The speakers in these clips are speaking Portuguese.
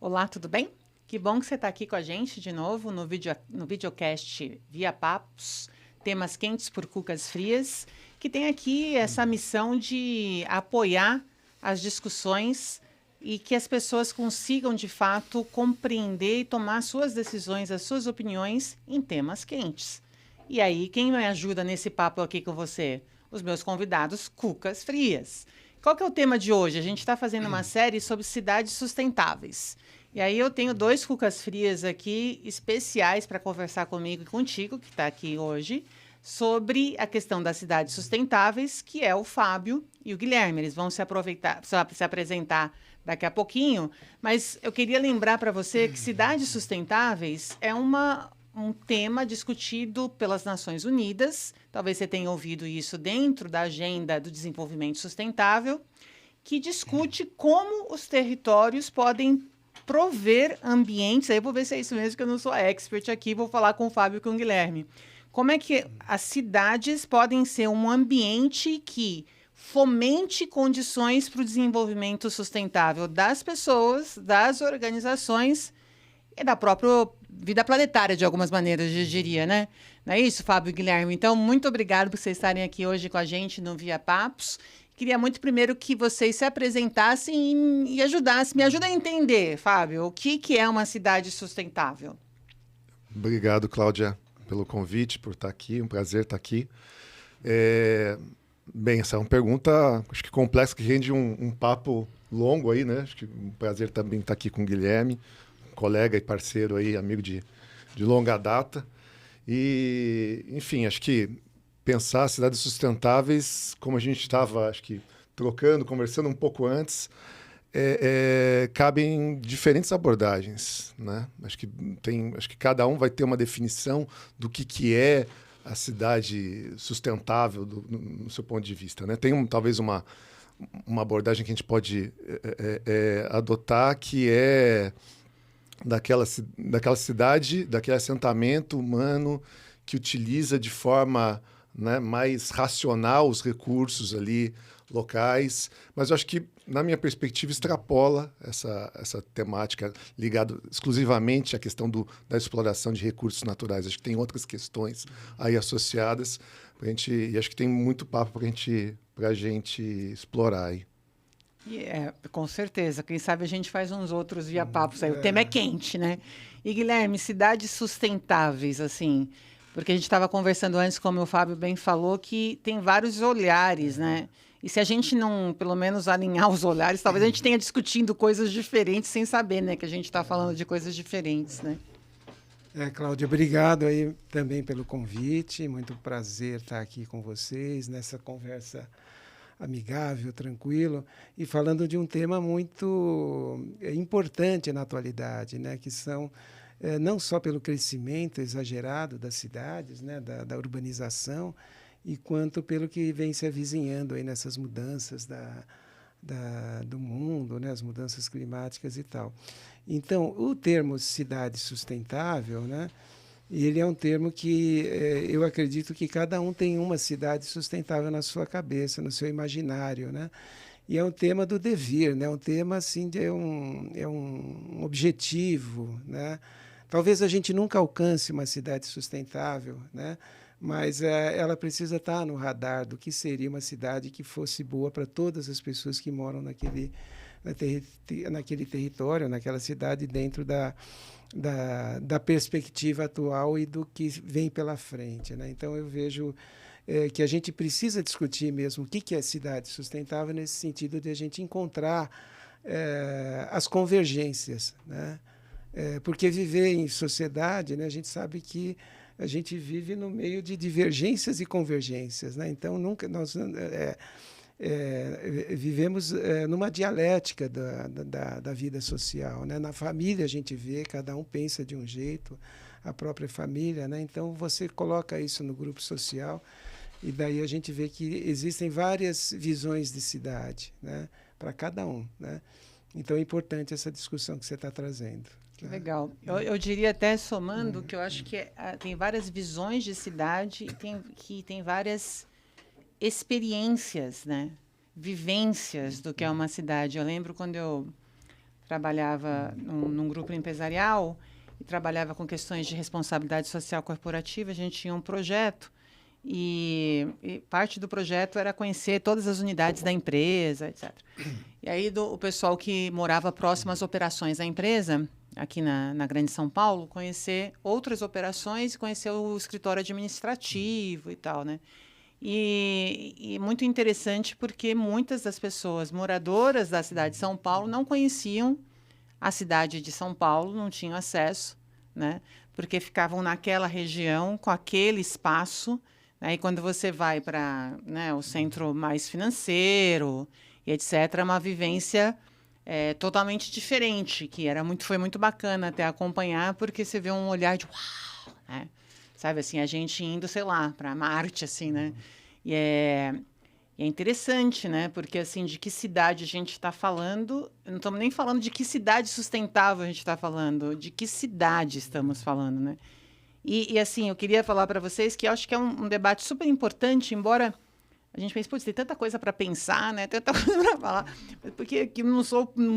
Olá, tudo bem? Que bom que você está aqui com a gente de novo no videocast Via Papos, temas quentes por cucas frias, que tem aqui essa missão de apoiar as discussões e que as pessoas consigam, de fato, compreender e tomar suas decisões, as suas opiniões em temas quentes. E aí, quem me ajuda nesse papo aqui com você? Os meus convidados cucas frias. Qual que é o tema de hoje? A gente está fazendo uma série sobre cidades sustentáveis. E aí eu tenho dois cucas frias aqui especiais para conversar comigo e contigo, que está aqui hoje, sobre a questão das cidades sustentáveis, que é o Fábio e o Guilherme. Eles vão se apresentar daqui a pouquinho, mas eu queria lembrar para você que cidades sustentáveis é um tema discutido pelas Nações Unidas. Talvez você tenha ouvido isso dentro da Agenda do Desenvolvimento Sustentável, que discute como os territórios podem prover ambientes. Aí eu vou ver se é isso mesmo, que eu não sou expert aqui, vou falar com o Fábio e com o Guilherme. Como é que as cidades podem ser um ambiente que fomente condições para o desenvolvimento sustentável das pessoas, das organizações e da própria vida planetária, de algumas maneiras, eu diria, né? Não é isso, Fábio e Guilherme? Então, muito obrigado por vocês estarem aqui hoje com a gente no Via Papos. Queria muito primeiro que vocês se apresentassem e ajudassem, me ajudem a entender, Fábio, o que é uma cidade sustentável. Obrigado, Cláudia, pelo convite, por estar aqui. Um prazer estar aqui. Bem, essa é uma pergunta, acho que complexa, que rende um papo longo aí, né? Acho que um prazer também estar aqui com o Guilherme, colega e parceiro aí, amigo de longa data. E, enfim, acho que pensar cidades sustentáveis, como a gente estava, acho que trocando, conversando um pouco antes, cabem diferentes abordagens, né? Acho que cada um vai ter uma definição do que é a cidade sustentável no seu ponto de vista, né? Tem talvez uma abordagem que a gente pode adotar, que é daquela cidade, daquele assentamento humano que utiliza de forma, né, mais racional os recursos ali locais, mas eu acho que, na minha perspectiva, extrapola essa temática ligada exclusivamente à questão da exploração de recursos naturais. Acho que tem outras questões aí associadas, e acho que tem muito papo para a gente explorar aí. Com certeza. Quem sabe a gente faz uns outros via papos aí. O tema é quente, né? E, Guilherme, cidades sustentáveis, assim, porque a gente estava conversando antes, como o Fábio bem falou, que tem vários olhares, né? E se a gente não, pelo menos, alinhar os olhares, talvez a gente tenha discutindo coisas diferentes sem saber, né? Que a gente está falando de coisas diferentes, né? Cláudia, obrigado aí também pelo convite. Muito prazer estar aqui com vocês nessa conversa amigável, tranquilo, e falando de um tema muito importante na atualidade, né, que são não só pelo crescimento exagerado das cidades, né, da urbanização, e quanto pelo que vem se avizinhando aí nessas mudanças do mundo, né, as mudanças climáticas e tal. Então, o termo cidade sustentável, né, ele é um termo que eu acredito que cada um tem uma cidade sustentável na sua cabeça, no seu imaginário, né? E é um tema do devir, né? Um tema assim é um objetivo, né? Talvez a gente nunca alcance uma cidade sustentável, né? Mas ela precisa estar no radar do que seria uma cidade que fosse boa para todas as pessoas que moram naquele território, naquela cidade, dentro da perspectiva atual e do que vem pela frente, né? Então, eu vejo que a gente precisa discutir mesmo o que é cidade sustentável, nesse sentido de a gente encontrar as convergências, né? Porque viver em sociedade, né, a gente sabe que a gente vive no meio de divergências e convergências, né? Então, nunca nós vivemos numa dialética da vida social, né? Na família a gente vê, cada um pensa de um jeito, a própria família, né? Então você coloca isso no grupo social e daí a gente vê que existem várias visões de cidade, né? Para cada um, né? Então é importante essa discussão que você está trazendo. Que legal. Eu diria até somando que eu acho que tem várias visões de cidade e tem várias experiências, né? Vivências do que é uma cidade. Eu lembro quando eu trabalhava num grupo empresarial e trabalhava com questões de responsabilidade social corporativa. A gente tinha um projeto e parte do projeto era conhecer todas as unidades da empresa, etc. E aí o pessoal que morava próximo às operações da empresa, aqui na Grande São Paulo, conhecer outras operações e conhecer o escritório administrativo e tal, né? E muito interessante porque muitas das pessoas moradoras da cidade de São Paulo não conheciam a cidade de São Paulo, não tinham acesso, né? Porque ficavam naquela região com aquele espaço. Aí, quando você vai para, né, o centro mais financeiro e etc., é uma vivência totalmente diferente, que foi muito bacana até acompanhar, porque você vê um olhar de uau, né? Sabe, assim, a gente indo, sei lá, para Marte, assim, né? E é interessante, né? Porque, assim, de que cidade a gente está falando, não estamos nem falando de que cidade sustentável a gente está falando, de que cidade estamos falando, né? E assim, eu queria falar para vocês que eu acho que é um debate super importante, embora a gente pense, putz, tem tanta coisa para pensar, né? Tanta coisa para falar. Porque que não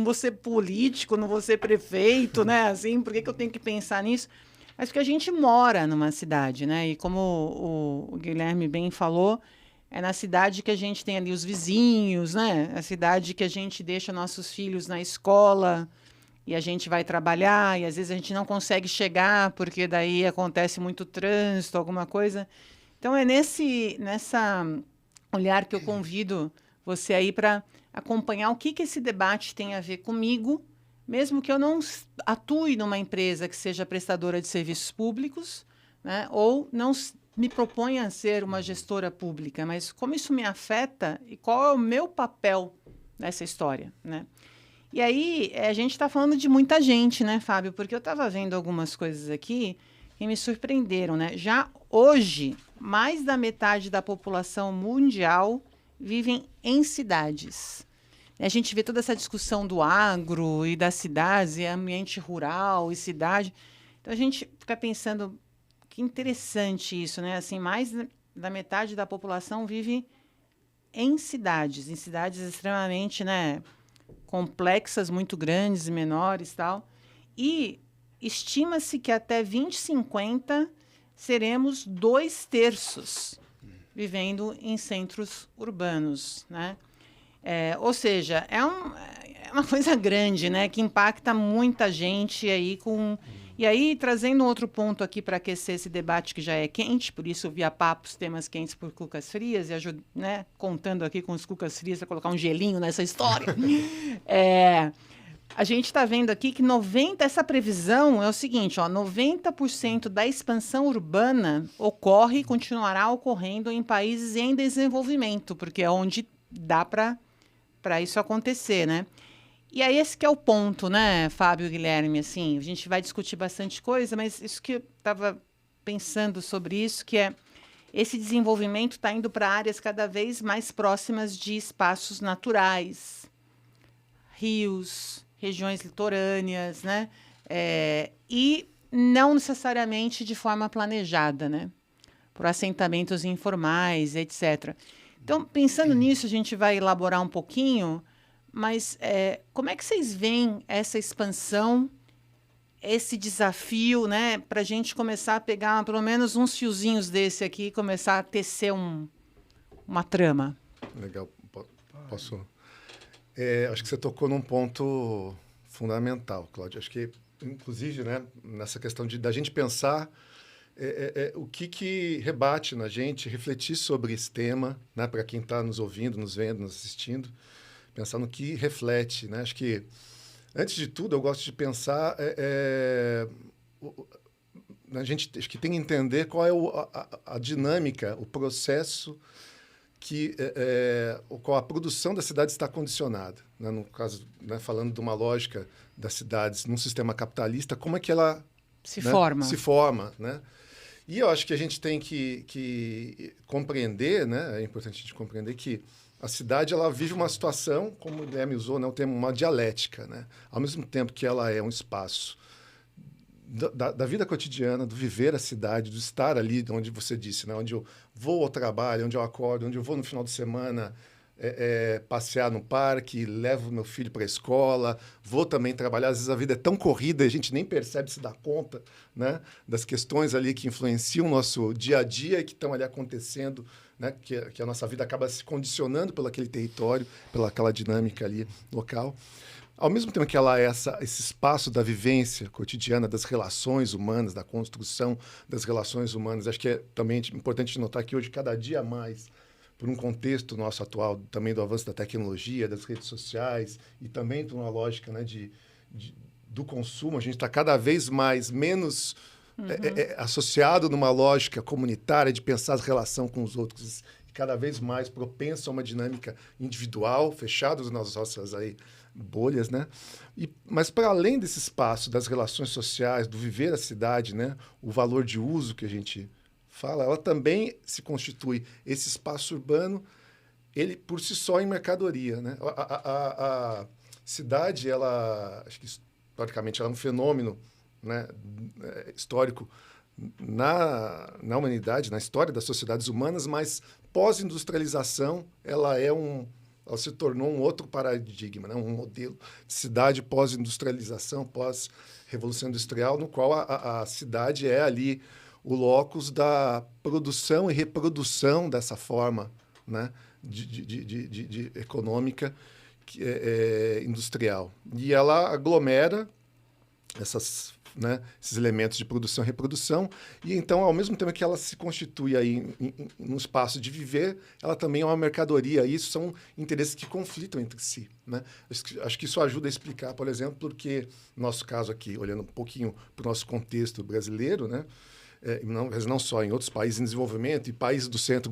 vou ser político, não vou ser prefeito, né? Assim, por que eu tenho que pensar nisso? Mas porque a gente mora numa cidade, né? E como o Guilherme bem falou, é na cidade que a gente tem ali os vizinhos, né? A cidade que a gente deixa nossos filhos na escola e a gente vai trabalhar e às vezes a gente não consegue chegar porque daí acontece muito trânsito, alguma coisa. Então é nessa olhar que eu convido você aí para acompanhar o que esse debate tem a ver comigo, mesmo que eu não atue numa empresa que seja prestadora de serviços públicos, né? Ou não me proponha ser uma gestora pública, mas como isso me afeta e qual é o meu papel nessa história, né? E aí, a gente está falando de muita gente, né, Fábio? Porque eu estava vendo algumas coisas aqui que me surpreenderam, né? Já hoje, mais da metade da população mundial vivem em cidades. A gente vê toda essa discussão do agro e das cidades, e ambiente rural e cidade. Então, a gente fica pensando, que interessante isso, né? Assim, mais da metade da população vive em cidades extremamente, né, complexas, muito grandes e menores, tal. E estima-se que até 2050 seremos 2/3 vivendo em centros urbanos, né? Ou seja, é uma coisa grande, né, que impacta muita gente aí com... E aí, trazendo um outro ponto aqui para aquecer esse debate que já é quente, por isso Via Papos, temas quentes por cucas frias, e né, contando aqui com os cucas frias para colocar um gelinho nessa história. A gente está vendo aqui que essa previsão é o seguinte, ó, 90% da expansão urbana ocorre e continuará ocorrendo em países em desenvolvimento, porque é onde dá para isso acontecer, né? E aí esse que é o ponto, né, Fábio e Guilherme, assim, a gente vai discutir bastante coisa, mas isso que eu estava pensando sobre isso, que é esse desenvolvimento está indo para áreas cada vez mais próximas de espaços naturais, rios, regiões litorâneas, né? E não necessariamente de forma planejada, né? Por assentamentos informais, etc. Então, pensando nisso, a gente vai elaborar um pouquinho, mas como é que vocês veem essa expansão, esse desafio, né, para a gente começar a pegar pelo menos uns fiozinhos desse aqui e começar a tecer uma trama? Legal. Posso? Acho que você tocou num ponto fundamental, Cláudia. Acho que, inclusive, né, nessa questão da gente pensar o que rebate na gente, refletir sobre esse tema, né, para quem está nos ouvindo, nos vendo, nos assistindo, pensar no que reflete, né? Acho que, antes de tudo, eu gosto de pensar... a gente acho que tem que entender qual é a dinâmica, o processo qual a produção da cidade está condicionada. Né? No caso, né, falando de uma lógica das cidades num sistema capitalista, como é que ela se forma, né? E eu acho que a gente tem que compreender, né? É importante a gente compreender que a cidade ela vive uma situação, como o Guilherme usou, né, o termo, uma dialética, né? Ao mesmo tempo que ela é um espaço da vida cotidiana, do viver a cidade, do estar ali, onde você disse, né, onde eu vou ao trabalho, onde eu acordo, onde eu vou no final de semana, passear no parque, levo meu filho para a escola, vou também trabalhar. Às vezes a vida é tão corrida, a gente nem percebe, se dá conta, né, das questões ali que influenciam o nosso dia a dia e que estão ali acontecendo, né, que a nossa vida acaba se condicionando pelo aquele território, pela aquela dinâmica ali local. Ao mesmo tempo que ela é esse espaço da vivência cotidiana, das relações humanas, da construção das relações humanas, acho que é também importante notar que hoje, cada dia mais, por um contexto nosso atual, também do avanço da tecnologia, das redes sociais, e também por uma lógica, né, do consumo, a gente está cada vez menos associado numa lógica comunitária de pensar a relação com os outros, e cada vez mais propenso a uma dinâmica individual, fechados nas nossas bolhas, né? Mas para além desse espaço das relações sociais, do viver a cidade, né, o valor de uso que a gente fala, ela também se constitui, esse espaço urbano, ele por si só em mercadoria, né? A cidade, ela, acho que historicamente, ela é um fenômeno, né, histórico na humanidade, na história das sociedades humanas, mas pós-industrialização, ela se tornou um outro paradigma, né? Um modelo de cidade pós-industrialização, pós-revolução industrial, no qual a cidade é ali o locus da produção e reprodução dessa forma, né, de econômica industrial. E ela aglomera esses elementos de produção e reprodução, e então, ao mesmo tempo que ela se constitui aí num espaço de viver, ela também é uma mercadoria, e isso são interesses que conflitam entre si, né? Acho que isso ajuda a explicar, por exemplo, porque, no nosso caso aqui, olhando um pouquinho para o nosso contexto brasileiro, né, mas não só em outros países em desenvolvimento e países do centro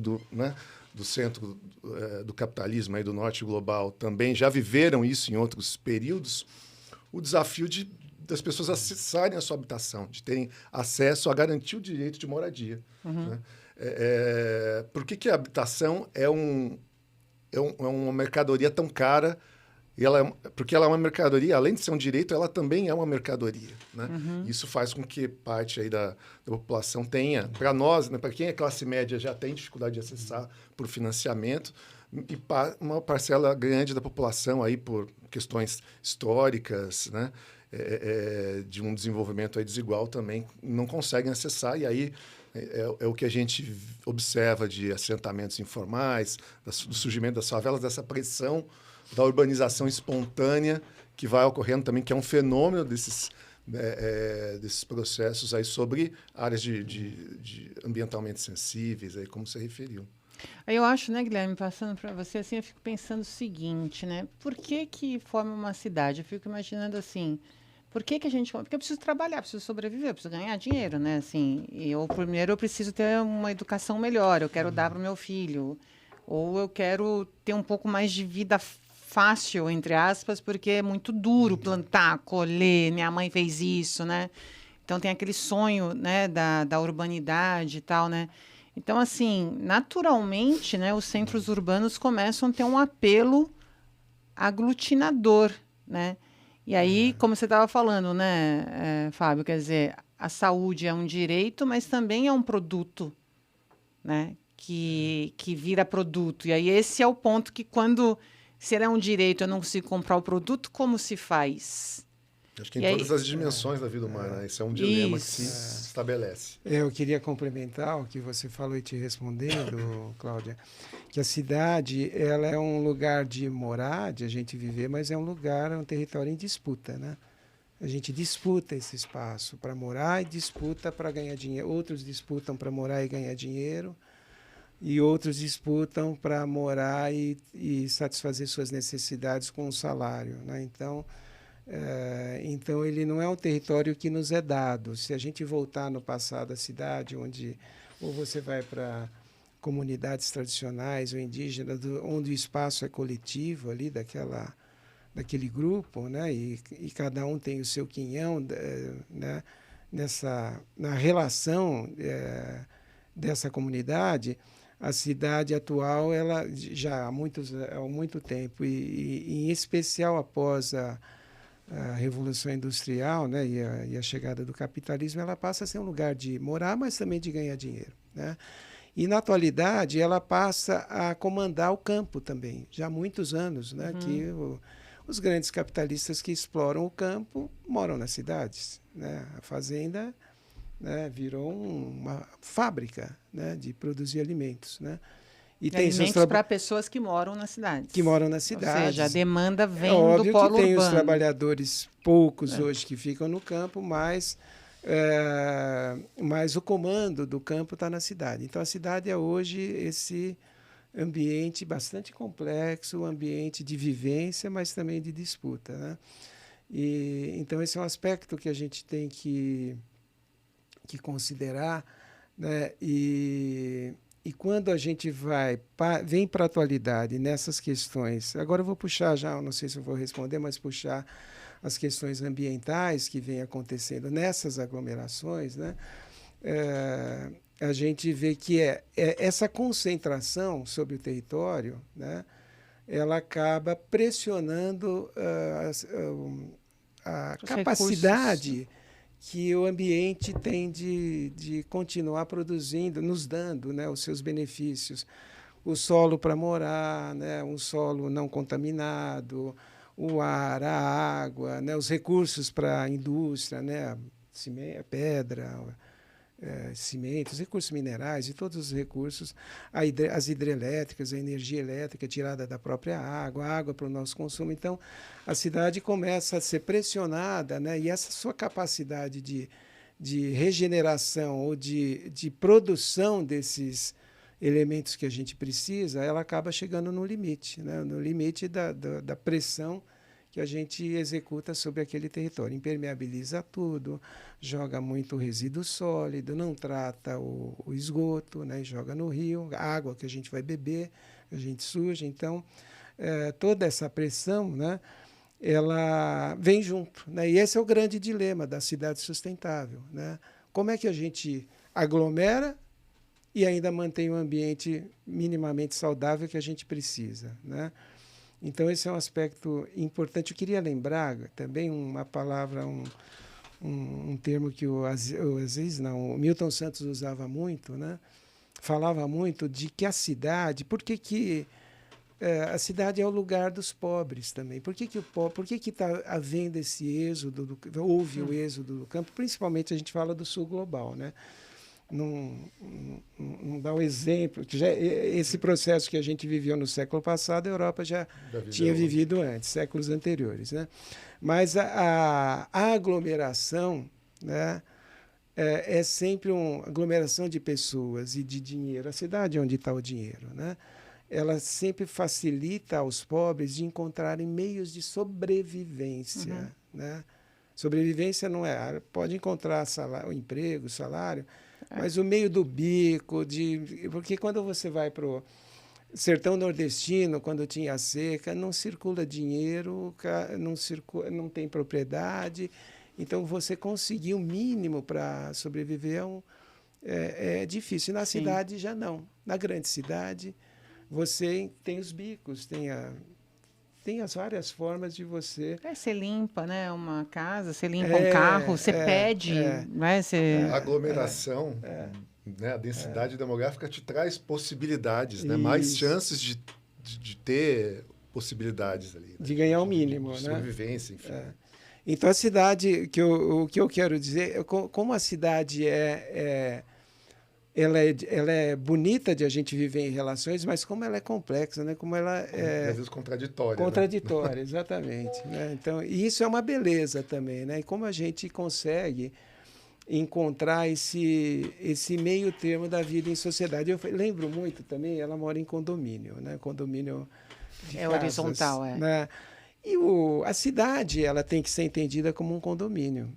do capitalismo aí do norte global também já viveram isso em outros períodos, o desafio das pessoas acessarem a sua habitação, de terem acesso a garantir o direito de moradia. Né? Por que a habitação é uma mercadoria tão cara? Porque ela é uma mercadoria, além de ser um direito, ela também é uma mercadoria. Né? Isso faz com que parte aí da população tenha, para nós, né, para quem é classe média já tem dificuldade de acessar por financiamento, e uma parcela grande da população aí por questões históricas, né, de um desenvolvimento aí desigual também, não conseguem acessar, e aí é o que a gente observa de assentamentos informais, do surgimento das favelas, dessa pressão da urbanização espontânea que vai ocorrendo também, que é um fenômeno desses processos aí sobre áreas de ambientalmente sensíveis, aí, como você referiu. Aí eu acho, né, Guilherme, passando para você, assim, eu fico pensando o seguinte, né? Por que forma uma cidade? Eu fico imaginando assim, porque a gente... Porque eu preciso trabalhar, preciso sobreviver, eu preciso ganhar dinheiro, né? Assim, primeiro eu preciso ter uma educação melhor, eu quero dar para o meu filho, ou eu quero ter um pouco mais de vida fácil, entre aspas, porque é muito duro plantar, colher, minha mãe fez isso, né? Então tem aquele sonho, né, da urbanidade e tal, né? Então, assim, naturalmente, né, os centros urbanos começam a ter um apelo aglutinador, né? E aí, como você estava falando, né, Fábio, quer dizer, a saúde é um direito, mas também é um produto, né, que vira produto. E aí esse é o ponto que se ele é um direito, eu não consigo comprar o produto, como se faz? Acho que em todas as dimensões da vida humana, esse é um dilema que se estabelece. Eu queria complementar o que você falou e te respondendo, Cláudia, que a cidade, ela é um lugar de morar, de a gente viver, mas é um território em disputa, né? A gente disputa esse espaço para morar e disputa para ganhar dinheiro. Outros disputam para morar e ganhar dinheiro, e outros disputam para morar e satisfazer suas necessidades com um salário, né? Então, ele não é um território que nos é dado. Se a gente voltar no passado da cidade, onde ou você vai para comunidades tradicionais ou indígenas, onde o espaço é coletivo ali daquele grupo, né? E cada um tem o seu quinhão, né? Na relação dessa comunidade, a cidade atual, ela já há muito tempo, e em especial após a Revolução Industrial, né, e a chegada do capitalismo, ela passa a ser um lugar de morar, mas também de ganhar dinheiro, né? E, na atualidade, ela passa a comandar o campo também, já há muitos anos, né? Que os grandes capitalistas que exploram o campo moram nas cidades, né? A fazenda, né, virou uma fábrica, né, de produzir alimentos, né? E tem alimentos para pessoas que moram nas cidades. Que moram nas cidades. Ou seja, a demanda vem óbvio do polo que tem urbano. Os trabalhadores poucos hoje que ficam no campo, mas o comando do campo está na cidade. Então, a cidade é hoje esse ambiente bastante complexo, um ambiente de vivência, mas também de disputa, né? Então, esse é um aspecto que a gente tem que considerar, né? E quando a gente vem para a atualidade nessas questões, agora eu vou puxar já, não sei se eu vou responder, mas puxar as questões ambientais que vêm acontecendo nessas aglomerações, né? A gente vê que essa concentração sobre o território, né? Ela acaba pressionando a capacidade que o ambiente tem de continuar produzindo, nos dando, né, os seus benefícios. O solo para morar, né, um solo não contaminado, o ar, a água, né, os recursos para a indústria, né, a pedra, cimento, os recursos minerais e todos os recursos, as hidrelétricas, a energia elétrica tirada da própria água, a água para o nosso consumo. Então, a cidade começa a ser pressionada, né? E essa sua capacidade de regeneração ou de produção desses elementos que a gente precisa, ela acaba chegando no limite, né? No limite da pressão que a gente executa sobre aquele território. Impermeabiliza tudo, joga muito resíduo sólido, não trata o esgoto, né? Joga no rio, a água que a gente vai beber, a gente suja. Então, toda essa pressão, né, ela vem junto, né? E esse é o grande dilema da cidade sustentável, né? Como é que a gente aglomera e ainda mantém um ambiente minimamente saudável que a gente precisa, né? Então, esse é um aspecto importante. Eu queria lembrar também uma palavra, um termo que o Milton Santos usava muito, né? Falava muito de que a cidade, por que a cidade é o lugar dos pobres também? Por que está havendo esse êxodo, houve o êxodo do campo? Principalmente a gente fala do sul global, né? Não dá um exemplo. Esse processo que a gente viveu no século passado, a Europa já tinha vivido antes, séculos anteriores, né? Mas a aglomeração, né, é sempre uma aglomeração de pessoas e de dinheiro. A cidade é onde está o dinheiro, né? Ela sempre facilita aos pobres de encontrarem meios de sobrevivência, né? Sobrevivência não pode encontrar o emprego, o salário, mas o meio do bico, porque quando você vai para o sertão nordestino, quando tinha seca, não circula dinheiro, não tem propriedade. Então, você conseguir o mínimo para sobreviver é difícil. Na cidade, já não. Na grande cidade, você tem os bicos, tem as várias formas de você... Você limpa, né, uma casa, você limpa um carro, você pede... Né, A aglomeração, né, a densidade demográfica te traz possibilidades, né, mais chances de ter possibilidades ali. Né, de ganhar o mínimo. De sobrevivência, enfim. Então, a cidade, o que eu quero dizer, como a cidade ela é bonita de a gente viver em relações, mas como ela é complexa, né? Como ela é... Às vezes contraditória. Contraditória, né? Exatamente. Né? Então, e isso é uma beleza também, né? E como a gente consegue encontrar esse meio termo da vida em sociedade. Eu lembro muito também, ela mora em condomínio, né? Condomínio de casas, horizontal, né? E a cidade, ela tem que ser entendida como um condomínio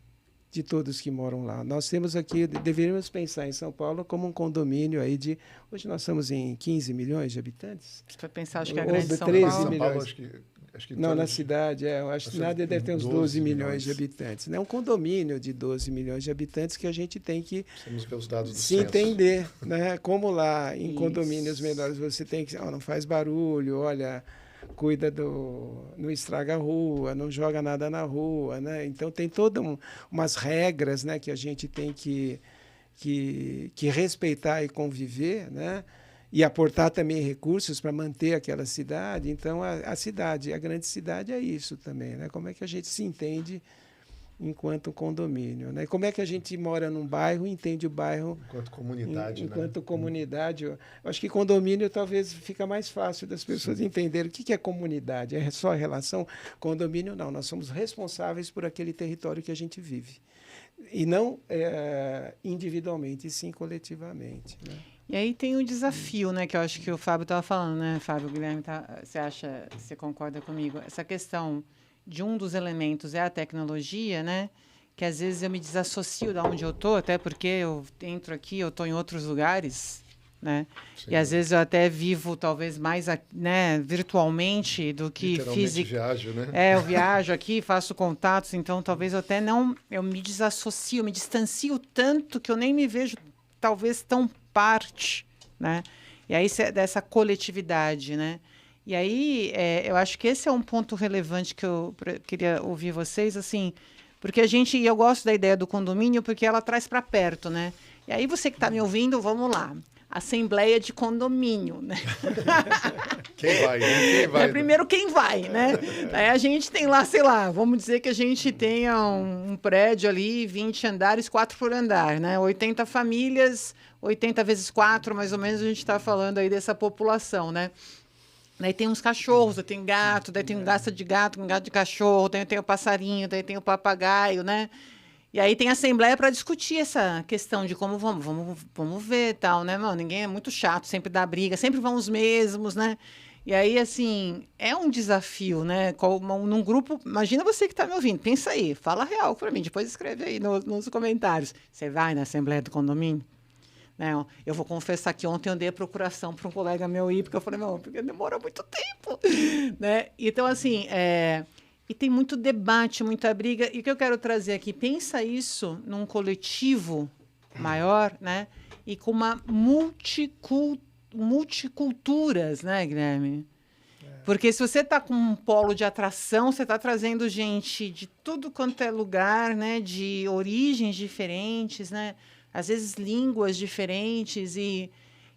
de todos que moram lá. Nós temos aqui, deveríamos pensar em São Paulo como um condomínio aí de... Hoje nós estamos em 15 milhões de habitantes. Você vai pensar, acho que a grande São 13 Paulo... milhões. Acho que não, na cidade, eu acho que nada deve ter uns 12 milhões de habitantes. É um condomínio de 12 milhões de habitantes que a gente tem que os dados do se entender, né? Como lá em condomínios menores você tem que... não faz barulho, olha... cuida não estraga a rua, não joga nada na rua, né? Então tem todas umas regras, né, que a gente tem que que respeitar e conviver, né? E aportar também recursos para manter aquela cidade. Então, a cidade, a grande cidade é isso também, né? Como é que a gente se entende enquanto condomínio, né? Como é que a gente mora num bairro e entende o bairro enquanto comunidade, enquanto né? comunidade. Eu acho que condomínio talvez fica mais fácil das pessoas entenderem o que é comunidade. É só a relação? Condomínio não, nós somos responsáveis por aquele território que a gente vive. E não individualmente, e sim coletivamente, né? E aí tem o desafio, né, que eu acho que o Fábio estava falando, né, Fábio, Guilherme, você concorda comigo? Essa questão de um dos elementos é a tecnologia, né, que às vezes eu me desassocio de onde eu estou, até porque eu entro aqui, eu estou em outros lugares, né, Sim. E às vezes eu até vivo talvez mais, né, virtualmente do que literalmente viajo, né? Eu viajo aqui, faço contatos, então talvez eu até não, eu me desassocio, me distancio tanto que eu nem me vejo talvez tão parte, né? E aí dessa coletividade, né? E aí eu acho que esse é um ponto relevante que eu queria ouvir vocês, assim, porque eu gosto da ideia do condomínio porque ela traz para perto, né? E aí você que está me ouvindo, vamos lá. Assembleia de condomínio, né? Quem vai, né? Quem vai, primeiro quem vai, né? Aí a gente tem lá, sei lá, vamos dizer que a gente tenha um prédio ali, 20 andares, 4 por andar, né? 80 famílias, 80 vezes 4, mais ou menos, a gente está falando aí dessa população, né? Daí tem uns cachorros, daí tem gato, daí tem um gato de gato, um gato de cachorro, daí tem o passarinho, daí tem o papagaio, né? E aí tem assembleia para discutir essa questão de como vamos ver e tal, né, mano? Ninguém é muito chato, sempre dá briga, sempre vão os mesmos, né? E aí, assim, é um desafio, né? Num grupo, imagina você que está me ouvindo, pensa aí, fala real para mim, depois escreve aí nos comentários. Você vai na assembleia do condomínio? Né? Eu vou confessar que ontem eu dei a procuração para um colega meu ir, porque eu falei, não, porque demora muito tempo, né? Então, assim, e tem muito debate, muita briga. E o que eu quero trazer aqui, pensa isso num coletivo maior, né? E com uma multiculturas, né, Guilherme? Porque se você está com um polo de atração, você está trazendo gente de tudo quanto é lugar, né? De origens diferentes, né? Às vezes línguas diferentes. E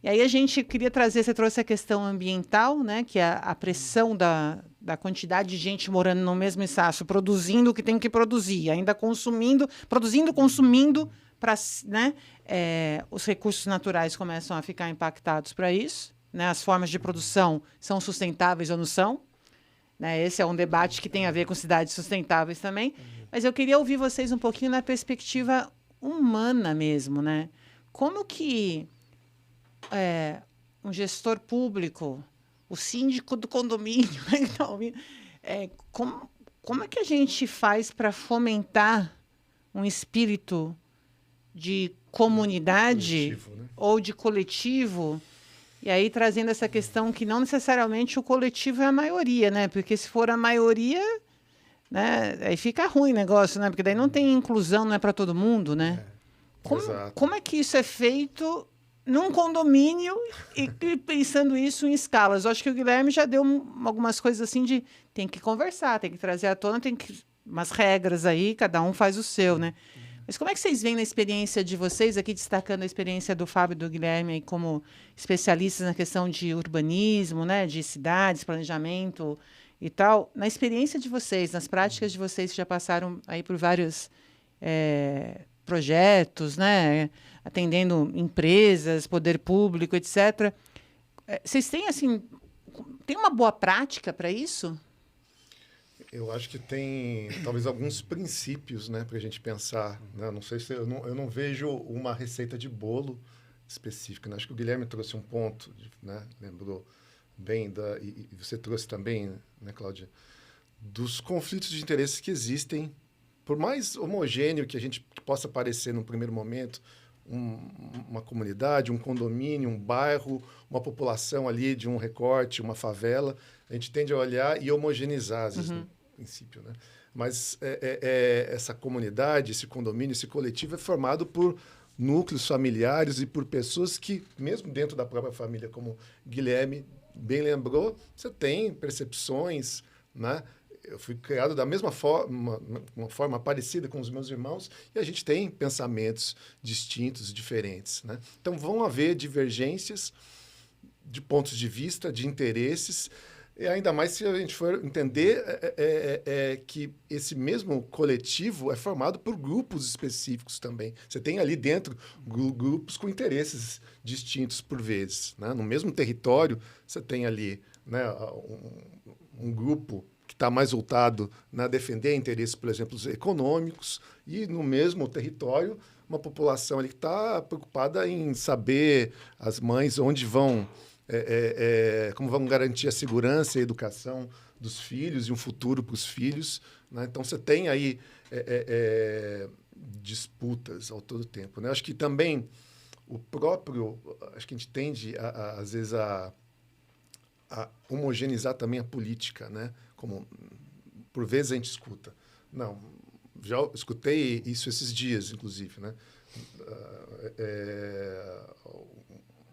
aí a gente queria trazer, você trouxe a questão ambiental, né? Que é a pressão da quantidade de gente morando no mesmo espaço, produzindo o que tem que produzir, ainda consumindo, para, né? Os recursos naturais começam a ficar impactados para isso. Né, as formas de produção são sustentáveis ou não são? Né, esse é um debate que tem a ver com cidades sustentáveis também. Mas eu queria ouvir vocês um pouquinho na perspectiva humana mesmo. Né? Como que um gestor público, o síndico do condomínio, como é que a gente faz para fomentar um espírito de comunidade coletivo, né? Ou de coletivo? E aí trazendo essa questão que não necessariamente o coletivo é a maioria, né? Porque se for a maioria, né, aí fica ruim o negócio, né? Porque daí não tem inclusão, não é para todo mundo, né? Como é que isso é feito num condomínio e pensando isso em escalas? Eu acho que o Guilherme já deu algumas coisas assim de tem que conversar, tem que trazer à tona, tem que umas regras aí, cada um faz o seu, né? Mas como é que vocês veem na experiência de vocês, aqui destacando a experiência do Fábio e do Guilherme aí como especialistas na questão de urbanismo, né, de cidades, planejamento e tal, na experiência de vocês, nas práticas de vocês que já passaram aí por vários projetos, né, atendendo empresas, poder público, etc. Vocês têm, assim, tem uma boa prática para isso? Eu acho que tem talvez alguns princípios, né, para a gente pensar. Né? Não sei se eu não vejo uma receita de bolo específica. Né? Acho que o Guilherme trouxe um ponto, né, lembrou bem e você trouxe também, né, Cláudia, dos conflitos de interesses que existem, por mais homogêneo que a gente possa parecer num primeiro momento, uma comunidade, um condomínio, um bairro, uma população ali de um recorte, uma favela, a gente tende a olhar e homogeneizar, às vezes, no princípio, né? Mas essa comunidade, esse condomínio, esse coletivo é formado por núcleos familiares e por pessoas que, mesmo dentro da própria família, como Guilherme bem lembrou, você tem percepções, né? eu fui criado da mesma forma, uma forma parecida com os meus irmãos, e a gente tem pensamentos distintos, diferentes, né? Então, vão haver divergências de pontos de vista, de interesses, e ainda mais se a gente for entender que esse mesmo coletivo é formado por grupos específicos também. Você tem ali dentro grupos com interesses distintos por vezes, né? No mesmo território, você tem ali, né, um grupo que está mais voltado a defender interesses, por exemplo, econômicos, e no mesmo território, uma população ali que está preocupada em saber as mães onde vão... como vão garantir a segurança e a educação dos filhos e um futuro para os filhos, né? Então, você tem aí disputas ao todo tempo, né? Acho que também acho que a gente tende, às vezes, a homogeneizar também a política, né? Como, por vezes, a gente escuta. Não, já escutei isso esses dias, inclusive, né?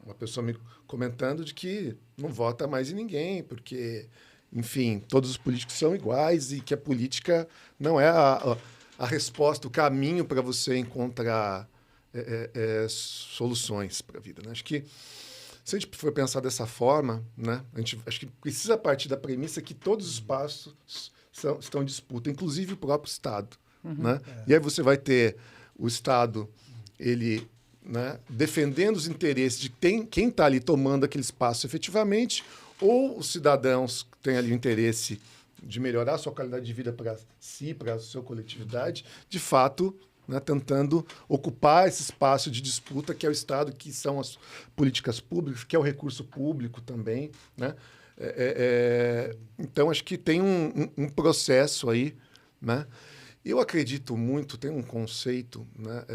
Uma pessoa me comentando de que não vota mais em ninguém, porque, enfim, todos os políticos são iguais e que a política não é a resposta, o caminho para você encontrar soluções para a vida, né? Acho que, se a gente for pensar dessa forma, né, acho que precisa partir da premissa que todos os espaços estão em disputa, inclusive o próprio Estado. Né? E aí você vai ter o Estado, ele... né, defendendo os interesses de quem está ali tomando aquele espaço efetivamente, ou os cidadãos que têm ali o interesse de melhorar a sua qualidade de vida para si, para a sua coletividade, de fato, né, tentando ocupar esse espaço de disputa que é o Estado, que são as políticas públicas, que é o recurso público também. Né? Então, acho que tem um processo aí. Né? Eu acredito muito, tem um conceito... né,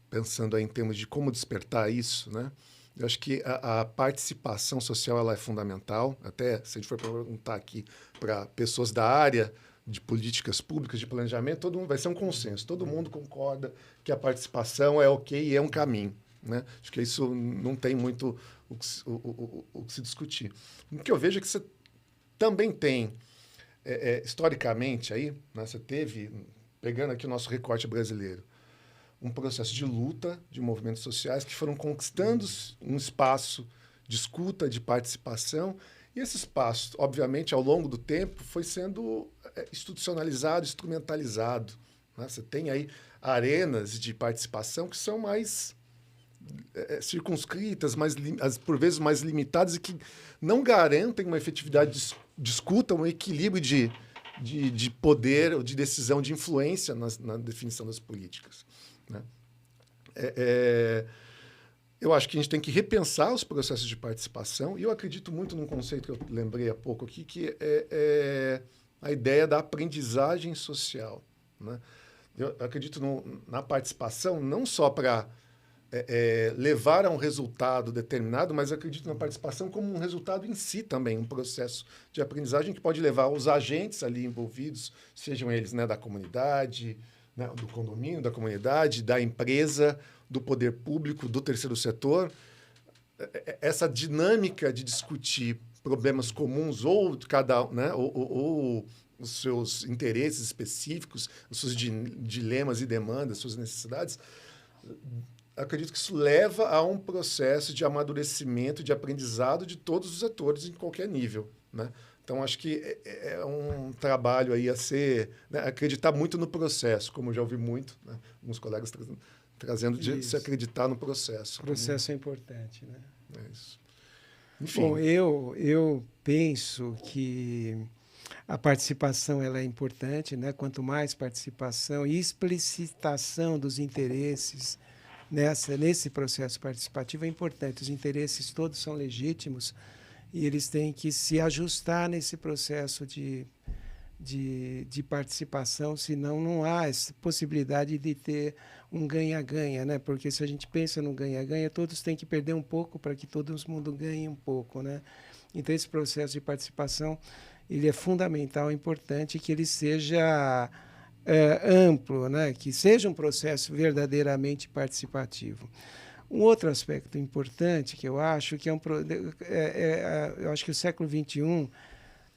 pensando aí em termos de como despertar isso, né? Eu acho que a participação social ela é fundamental. Até se a gente for perguntar aqui para pessoas da área de políticas públicas, de planejamento, todo mundo vai ser um consenso. Todo mundo concorda que a participação é ok e é um caminho, né? Acho que isso não tem muito o que se discutir. O que eu vejo é que você também tem, historicamente, aí, né, você teve, pegando aqui o nosso recorte brasileiro, um processo de luta de movimentos sociais que foram conquistando um espaço de escuta, de participação, e esse espaço, obviamente, ao longo do tempo, foi sendo institucionalizado, instrumentalizado. Né? Você tem aí arenas de participação que são mais circunscritas, por vezes mais limitadas, e que não garantem uma efetividade de escuta, um equilíbrio de poder, ou de decisão, de influência na definição das políticas. Né? Eu acho que a gente tem que repensar os processos de participação, e eu acredito muito num conceito que eu lembrei há pouco aqui, que é a ideia da aprendizagem social. Né? Eu acredito na participação não só para levar a um resultado determinado, mas eu acredito na participação como um resultado em si também, um processo de aprendizagem que pode levar os agentes ali envolvidos, sejam eles, né, da comunidade, né, do condomínio, da comunidade, da empresa, do poder público, do terceiro setor, essa dinâmica de discutir problemas comuns ou né, ou os seus interesses específicos, os seus dilemas e demandas, suas necessidades, acredito que isso leva a um processo de amadurecimento, de aprendizado de todos os atores em qualquer nível, né? Então, acho que é um trabalho aí a ser... Né, acreditar muito no processo, como eu já ouvi muito, né, alguns colegas trazendo de se acreditar no processo. O processo é importante, né? É isso. Enfim. Bom, eu penso que a participação ela é importante, né? Quanto mais participação e explicitação dos interesses nesse processo participativo é importante. Os interesses todos são legítimos, e eles têm que se ajustar nesse processo de participação, senão não há essa possibilidade de ter um ganha-ganha, né? Porque se a gente pensa no ganha-ganha, todos têm que perder um pouco para que todo mundo ganhe um pouco, né? Então, esse processo de participação ele é fundamental, é importante que ele seja amplo, né? Que seja um processo verdadeiramente participativo. Um outro aspecto importante que eu acho que eu acho que o século XXI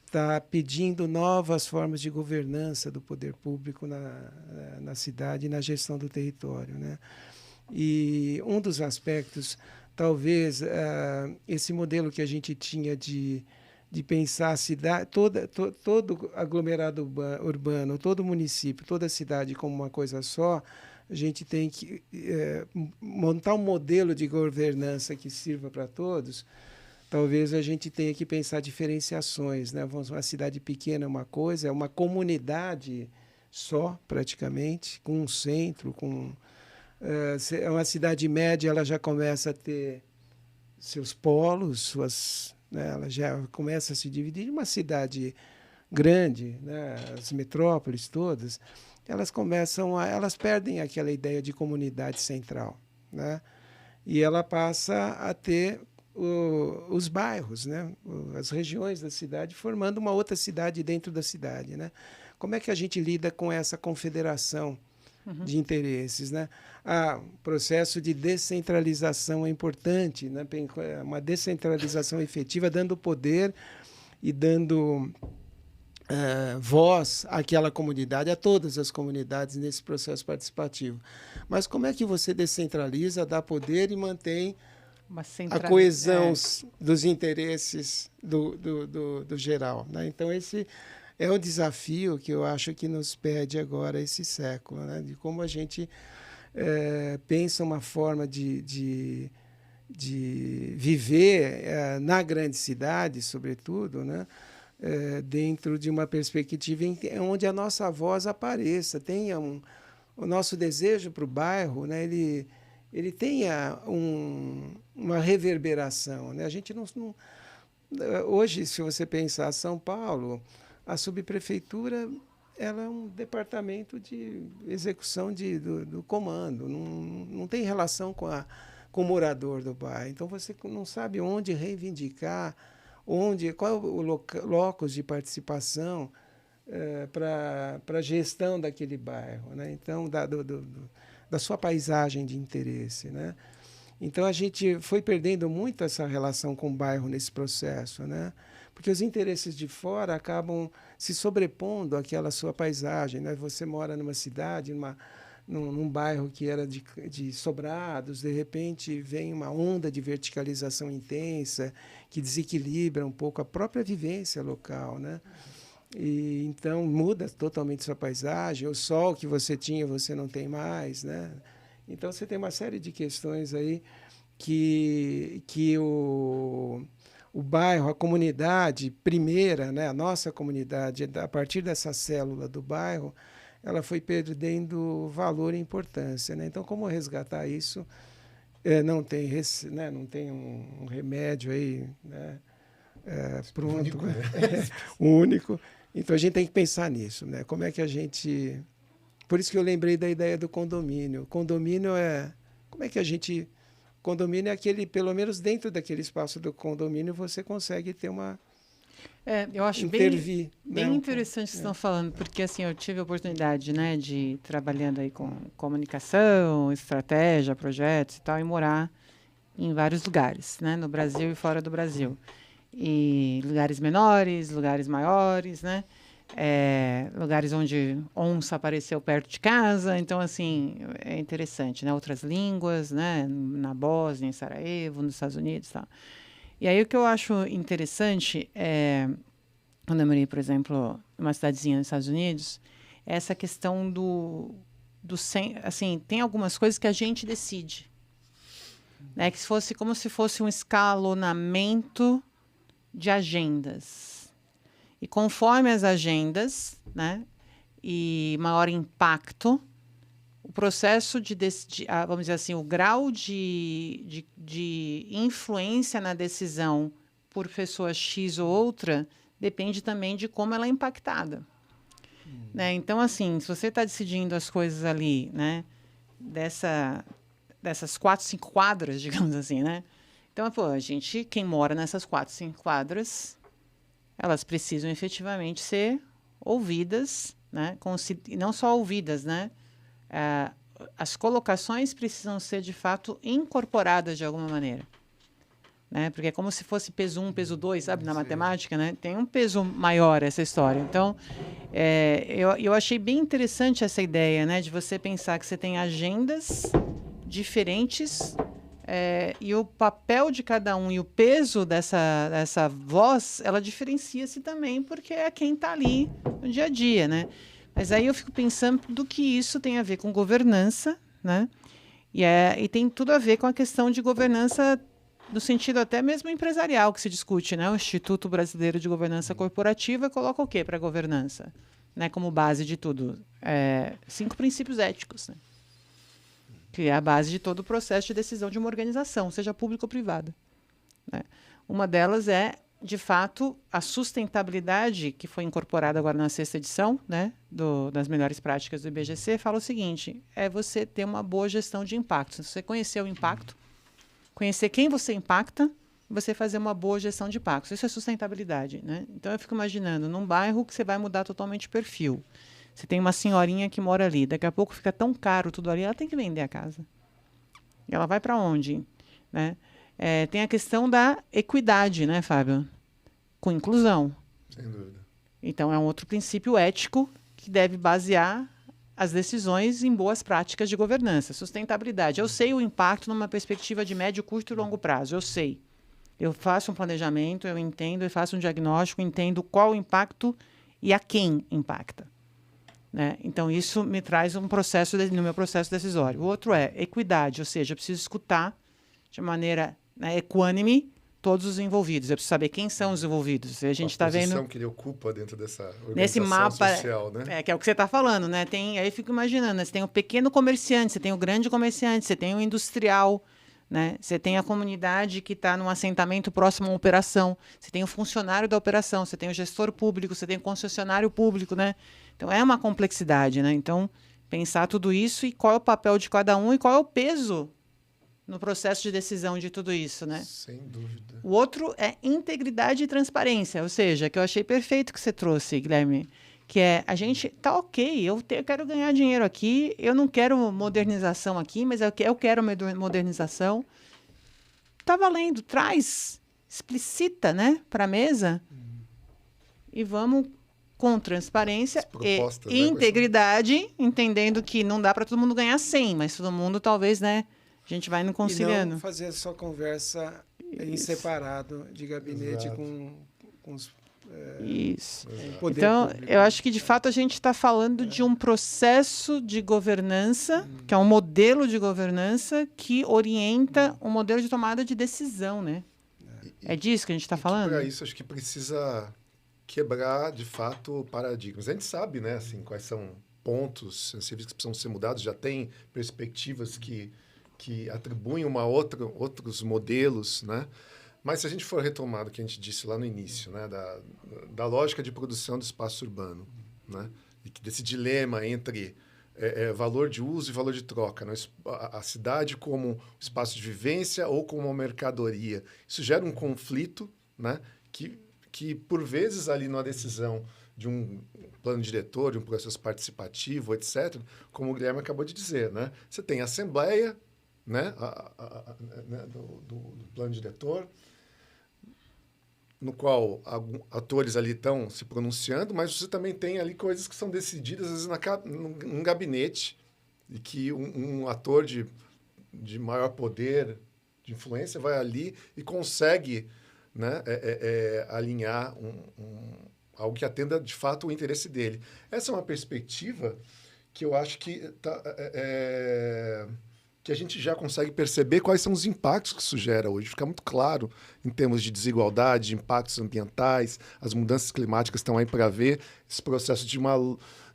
está pedindo novas formas de governança do poder público na cidade e na gestão do território, né? E um dos aspectos, talvez, esse modelo que a gente tinha de pensar a cidade, todo aglomerado urbano, todo município, toda cidade como uma coisa só, a gente tem que montar um modelo de governança que sirva para todos. Talvez a gente tenha que pensar diferenciações, né? Uma cidade pequena é uma coisa, é uma comunidade só, praticamente, com um centro, uma cidade média, ela já começa a ter seus polos, né? Ela já começa a se dividir. Uma cidade grande, né? As metrópoles todas, elas perdem aquela ideia de comunidade central, né? E ela passa a ter os bairros, né? As regiões da cidade, formando uma outra cidade dentro da cidade, né? Como é que a gente lida com essa confederação de interesses, né? O processo de descentralização é importante, né? Uma descentralização efetiva, dando poder e dando voz àquela comunidade, a todas as comunidades nesse processo participativo. Mas como é que você descentraliza, dá poder e mantém a coesão dos interesses do geral, né? Então, esse é o desafio que eu acho que nos pede agora esse século, né? De como a gente pensa uma forma de viver na grande cidade, sobretudo, né? Dentro de uma perspectiva onde a nossa voz apareça, tenha o nosso desejo para o bairro, né? Ele tenha uma reverberação, né? A gente hoje, se você pensar São Paulo, a subprefeitura ela é um departamento de execução do comando, não tem relação com o morador do bairro. Então você não sabe onde reivindicar, qual é o locus de participação para a gestão daquele bairro, né? Então, da sua paisagem de interesse, né? Então, a gente foi perdendo muito essa relação com o bairro nesse processo, né? Porque os interesses de fora acabam se sobrepondo àquela sua paisagem, né? Você mora numa cidade, num bairro que era de sobrados, de repente vem uma onda de verticalização intensa que desequilibra um pouco a própria vivência local, né? E então muda totalmente sua paisagem, o sol que você tinha você não tem mais, né? Então você tem uma série de questões aí que o bairro, a comunidade primeira, né, a nossa comunidade, a partir dessa célula do bairro, ela foi perdendo valor e importância, né? Então, como resgatar isso? Não tem um remédio aí, né, pronto, único, né? Único. Então, a gente tem que pensar nisso, né? Como é que a gente... Por isso que eu lembrei da ideia do condomínio. Condomínio como é que a gente... Condomínio é aquele, pelo menos dentro daquele espaço do condomínio, você consegue ter uma... eu acho intervir, bem interessante o que vocês estão falando, porque assim, eu tive a oportunidade, né, de trabalhando aí com comunicação, estratégia, projetos e tal, e morar em vários lugares, né, no Brasil e fora do Brasil. E lugares menores, lugares maiores, né? Lugares onde onça apareceu perto de casa. Então, assim, é interessante, né? Outras línguas, né? Na Bósnia, em Sarajevo, nos Estados Unidos e tal. E aí, o que eu acho interessante quando eu morei, por exemplo, numa cidadezinha nos Estados Unidos, é essa questão assim, tem algumas coisas que a gente decide, né? Que fosse como se fosse um escalonamento de agendas. E conforme as agendas, né, e maior impacto, o processo vamos dizer assim, o grau de influência na decisão por pessoa X ou outra depende também de como ela é impactada. Né? Então, assim, se você está decidindo as coisas ali, né, dessas 4, 5 quadras, digamos assim, né? Então, quem mora nessas 4, 5 quadras, elas precisam efetivamente ser ouvidas, né? E não só ouvidas, né? As colocações precisam ser, de fato, incorporadas de alguma maneira. né? Porque é como se fosse peso 1, peso 2, sabe, na matemática, né? Tem um peso maior essa história. Então, eu achei bem interessante essa ideia, né? De você pensar que você tem agendas diferentes e o papel de cada um e o peso dessa voz, ela diferencia-se também, porque é quem está ali no dia a dia, né? Mas aí eu fico pensando do que isso tem a ver com governança, né? E tem tudo a ver com a questão de governança no sentido até mesmo empresarial que se discute, né? O Instituto Brasileiro de Governança Corporativa coloca o quê para a governança, né? Como base de tudo? 5 princípios éticos, né? Que é a base de todo o processo de decisão de uma organização, seja pública ou privada, né? Uma delas é, de fato, a sustentabilidade, que foi incorporada agora na 6ª edição, né, das melhores práticas do IBGC, fala o seguinte, é você ter uma boa gestão de impacto. Se você conhecer o impacto, conhecer quem você impacta, você fazer uma boa gestão de impactos. Isso é sustentabilidade, né? Então, eu fico imaginando, num bairro que você vai mudar totalmente o perfil. Você tem uma senhorinha que mora ali, daqui a pouco fica tão caro tudo ali, ela tem que vender a casa. E ela vai para onde, né? Tem a questão da equidade, né, Fábio? Com inclusão. Sem dúvida. Então, é um outro princípio ético que deve basear as decisões em boas práticas de governança. Sustentabilidade. Eu sei o impacto numa perspectiva de médio, curto e longo prazo. Eu sei. Eu faço um planejamento, eu entendo, eu faço um diagnóstico, entendo qual o impacto e a quem impacta, né? Então, isso me traz um processo no meu processo decisório. O outro é equidade, ou seja, eu preciso escutar de maneira, né, equânime todos os envolvidos. Eu preciso saber quem são os envolvidos. A gente está vendo... A posição que ele ocupa dentro dessa organização nesse mapa social, né? que é o que você está falando, né? Aí eu fico imaginando, né? Você tem o pequeno comerciante, você tem o grande comerciante, você tem o industrial, né? Você tem a comunidade que está num assentamento próximo a uma operação, você tem o funcionário da operação, você tem o gestor público, você tem o concessionário público, né? Então, é uma complexidade, né? Então, pensar tudo isso e qual é o papel de cada um e qual é o peso no processo de decisão de tudo isso, né? Sem dúvida. O outro é integridade e transparência, ou seja, que eu achei perfeito que você trouxe, Guilherme, que é a gente tá ok, eu quero ganhar dinheiro aqui, eu não quero modernização aqui, mas eu quero modernização. Tá valendo, traz, explicita, né, para a mesa e vamos com transparência e integridade, entendendo que não dá para todo mundo ganhar 100, mas todo mundo talvez, né, a gente vai no conciliando. E não fazer só conversa em separado de gabinete. Exato. com os... Isso. Poder então, público. Eu acho que, de fato, a gente está falando de um processo de governança, que é um modelo de governança que orienta um modelo de tomada de decisão, né? É disso que a gente está falando? Para isso, acho que precisa quebrar, de fato, paradigmas. A gente sabe, né, assim, quais são pontos sensíveis que precisam ser mudados, já tem perspectivas que atribuem outros modelos, né? Mas se a gente for retomar o que a gente disse lá no início, né, da lógica de produção do espaço urbano, né, e desse dilema entre valor de uso e valor de troca, né, a cidade como espaço de vivência ou como uma mercadoria, isso gera um conflito, né, que por vezes ali na decisão de um plano diretor, de um processo participativo, etc., como o Guilherme acabou de dizer, né, você tem a assembleia, né, do plano diretor, no qual atores ali estão se pronunciando, mas você também tem ali coisas que são decididas, às vezes, num gabinete, e que um ator de maior poder, de influência, vai ali e consegue, né, alinhar algo que atenda, de fato, o interesse dele. Essa é uma perspectiva que eu acho que que a gente já consegue perceber quais são os impactos que isso gera hoje. Fica muito claro em termos de desigualdade, de impactos ambientais, as mudanças climáticas estão aí para ver, esse processo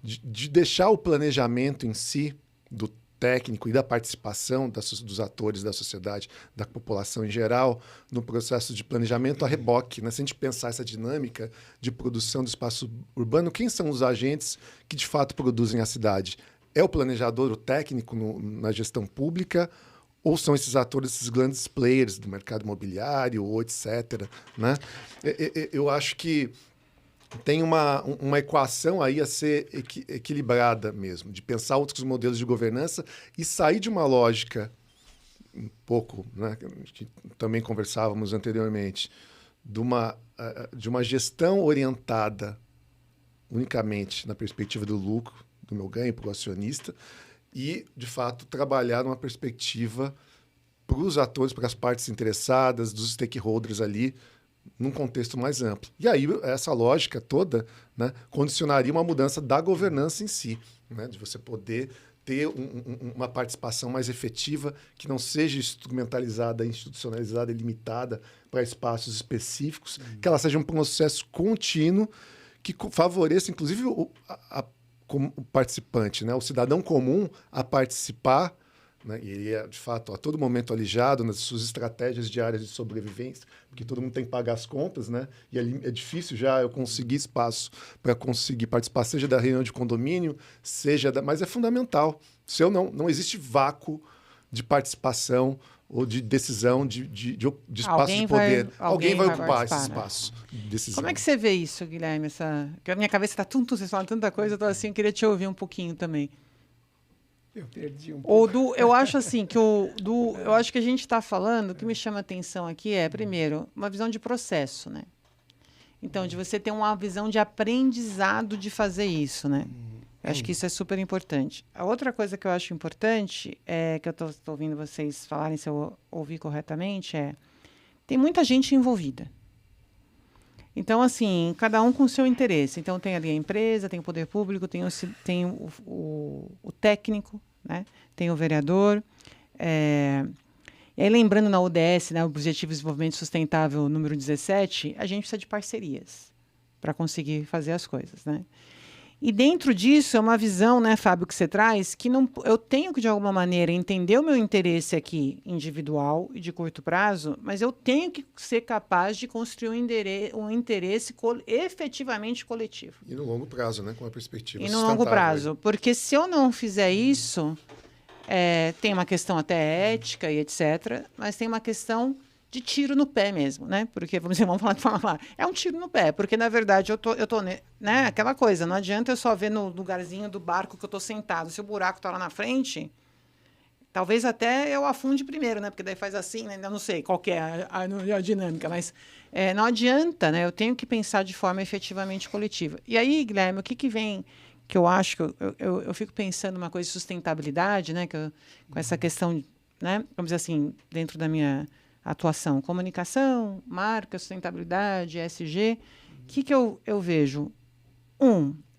de deixar o planejamento em si, do técnico e da participação dos atores da sociedade, da população em geral, no processo de planejamento a reboque, né? Se a gente pensar essa dinâmica de produção do espaço urbano, quem são os agentes que de fato produzem a cidade? É o planejador, o técnico na gestão pública, ou são esses atores, esses grandes players do mercado imobiliário, ou etc., né? Eu acho que tem uma equação aí a ser equilibrada mesmo, de pensar outros modelos de governança e sair de uma lógica um pouco, né, que também conversávamos anteriormente, de uma gestão orientada unicamente na perspectiva do lucro, do meu ganho para o acionista, e, de fato, trabalhar numa perspectiva para os atores, para as partes interessadas, dos stakeholders ali, num contexto mais amplo. E aí, essa lógica toda, né, condicionaria uma mudança da governança em si, né, de você poder ter uma participação mais efetiva, que não seja instrumentalizada, institucionalizada e limitada para espaços específicos, que ela seja um processo contínuo que favoreça, inclusive, o participante, né, o cidadão comum a participar, né, e ele é, de fato, a todo momento alijado nas suas estratégias diárias de sobrevivência, porque todo mundo tem que pagar as contas, né? E ali é difícil já eu conseguir espaço para conseguir participar, seja da reunião de condomínio, mas é fundamental. Se eu não existe vácuo de participação ou de decisão, de espaço de poder. Alguém vai ocupar esse espaço de decisão. Como é que você vê isso, Guilherme? Porque a minha cabeça está vocês falam tanta coisa, eu tô assim, eu queria te ouvir um pouquinho também. Eu perdi um pouco. Eu acho assim que eu acho que a gente está falando, o que me chama a atenção aqui é, primeiro, uma visão de processo, né? Então, de você ter uma visão de aprendizado de fazer isso, né? Eu acho que isso é super importante. A outra coisa que eu acho importante, que eu estou ouvindo vocês falarem, se eu ouvi corretamente, tem muita gente envolvida. Então, assim, cada um com o seu interesse. Então, tem ali a empresa, tem o poder público, tem o técnico, né? Tem o vereador. E aí, lembrando na ODS, né, o Objetivo de Desenvolvimento Sustentável número 17, a gente precisa de parcerias para conseguir fazer as coisas, né? E dentro disso é uma visão, né, Fábio, que você traz, que eu tenho que, de alguma maneira, entender o meu interesse aqui individual e de curto prazo, mas eu tenho que ser capaz de construir um interesse efetivamente coletivo. E no longo prazo, né, com a perspectiva sustentável. E no longo prazo, porque se eu não fizer isso, tem uma questão até ética e etc., mas tem uma questão de tiro no pé mesmo, né? Porque, vamos falar de forma clara, é um tiro no pé, porque, na verdade, eu tô né? Aquela coisa, não adianta eu só ver no lugarzinho do barco que eu tô sentado. Se o buraco tá lá na frente, talvez até eu afunde primeiro, né? Porque daí faz assim, né? Eu não sei qual que é a dinâmica, mas não adianta, né? Eu tenho que pensar de forma efetivamente coletiva. E aí, Guilherme, o que vem, que eu acho que eu fico pensando uma coisa de sustentabilidade, né? Com essa questão, né? Vamos dizer assim, dentro da minha atuação, comunicação, marca, sustentabilidade, ESG. O que eu vejo?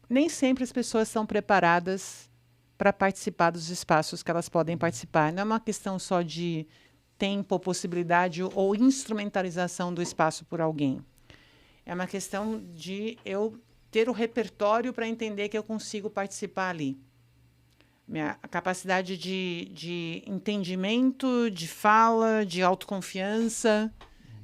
Nem sempre as pessoas são preparadas para participar dos espaços que elas podem participar. Não é uma questão só de tempo, possibilidade ou instrumentalização do espaço por alguém. É uma questão de eu ter o repertório para entender que eu consigo participar ali. Minha capacidade de entendimento, de fala, de autoconfiança,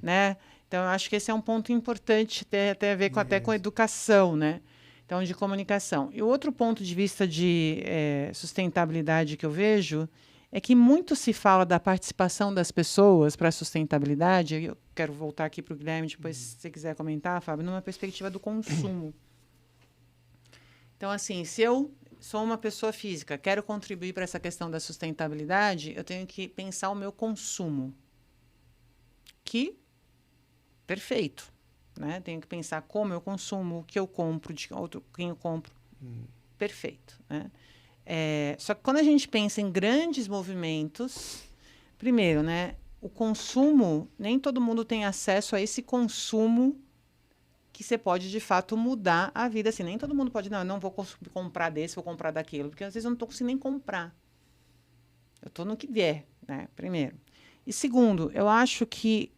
né? Então, eu acho que esse é um ponto importante, tem a ver até com a educação, né? Então, de comunicação. E o outro ponto de vista de sustentabilidade que eu vejo é que muito se fala da participação das pessoas para a sustentabilidade. Eu quero voltar aqui para o Guilherme, depois, se você quiser comentar, Fábio, numa perspectiva do consumo. Então, assim, se eu sou uma pessoa física, quero contribuir para essa questão da sustentabilidade, eu tenho que pensar o meu consumo. Perfeito. Né? Tenho que pensar como eu consumo, o que eu compro, de quem eu compro. Perfeito. Né? Só que quando a gente pensa em grandes movimentos, primeiro, né, o consumo, nem todo mundo tem acesso a esse consumo que você pode, de fato, mudar a vida. Assim, nem todo mundo pode, não vou comprar desse, vou comprar daquilo, porque às vezes eu não estou conseguindo nem comprar. Eu estou no que der, né? Primeiro. E segundo, eu acho que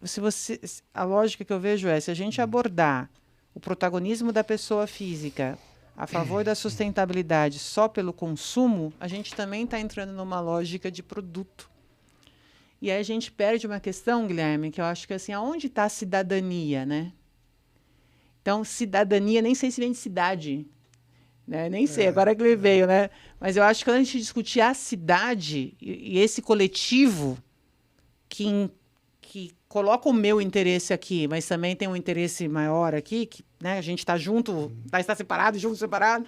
a lógica que eu vejo se a gente abordar o protagonismo da pessoa física a favor da sustentabilidade só pelo consumo, a gente também está entrando numa lógica de produto. E aí a gente perde uma questão, Guilherme, que eu acho que assim, aonde está a cidadania, né? Então, cidadania, nem sei se vem de cidade, né? Nem sei, agora que ele veio, né? Mas eu acho que quando a gente discutir a cidade e esse coletivo que coloca o meu interesse aqui, mas também tem um interesse maior aqui, que, né, a gente está junto, está separado, junto, separado,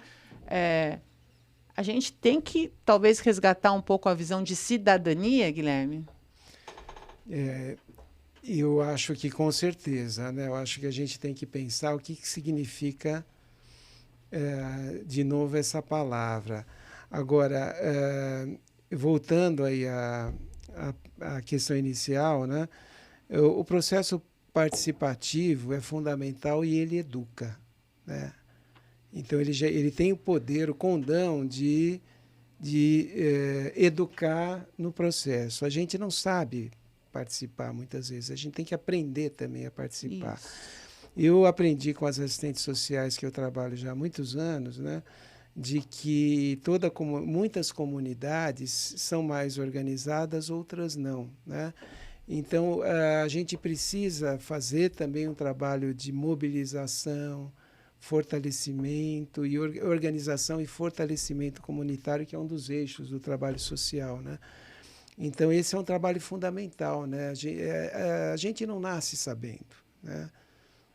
a gente tem que, talvez, resgatar um pouco a visão de cidadania, Guilherme? Eu acho que com certeza, né? Eu acho que a gente tem que pensar o que significa, de novo, essa palavra. Agora, voltando aí à questão inicial, né? O processo participativo é fundamental e ele educa, né? Então, ele tem o poder, o condão de educar no processo. A gente não sabe participar muitas vezes, a gente tem que aprender também a participar. Isso. Eu aprendi com as assistentes sociais que eu trabalho já há muitos anos, né, de que muitas comunidades são mais organizadas, outras não, né? Então, a gente precisa fazer também um trabalho de mobilização, fortalecimento e organização e fortalecimento comunitário, que é um dos eixos do trabalho social, né? Então, esse é um trabalho fundamental, né? A gente não nasce sabendo, né?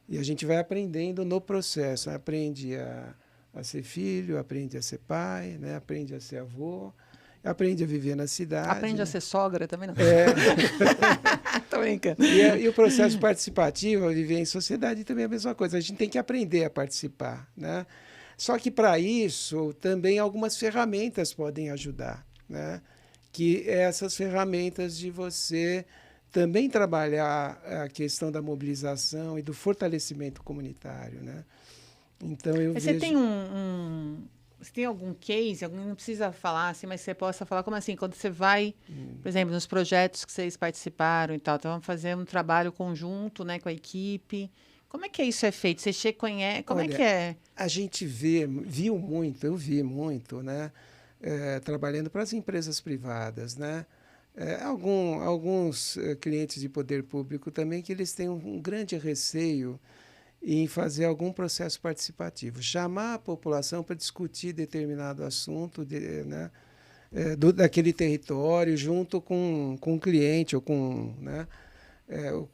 E a gente vai aprendendo no processo, né? Aprende a ser filho, aprende a ser pai, né? Aprende a ser avô, aprende a viver na cidade. Aprende né? a ser sogra também, não? Tô brincando. E o processo participativo, a viver em sociedade, também é a mesma coisa. A gente tem que aprender a participar, né? Só que, para isso, também algumas ferramentas podem ajudar, né? Que essas ferramentas de você também trabalhar a questão da mobilização e do fortalecimento comunitário, né? Então, Mas vejo... você tem você tem algum case, não precisa falar assim, mas você possa falar como assim, quando você vai, por exemplo, nos projetos que vocês participaram e tal, então vamos fazer um trabalho conjunto, né, com a equipe. Como é que isso é feito? Você conhece, como Olha, é que é? A gente viu muito, eu vi muito, né? Trabalhando para as empresas privadas, né? Alguns clientes de poder público também que eles têm um grande receio em fazer algum processo participativo, chamar a população para discutir determinado assunto, né, daquele território junto com o cliente ou com, né,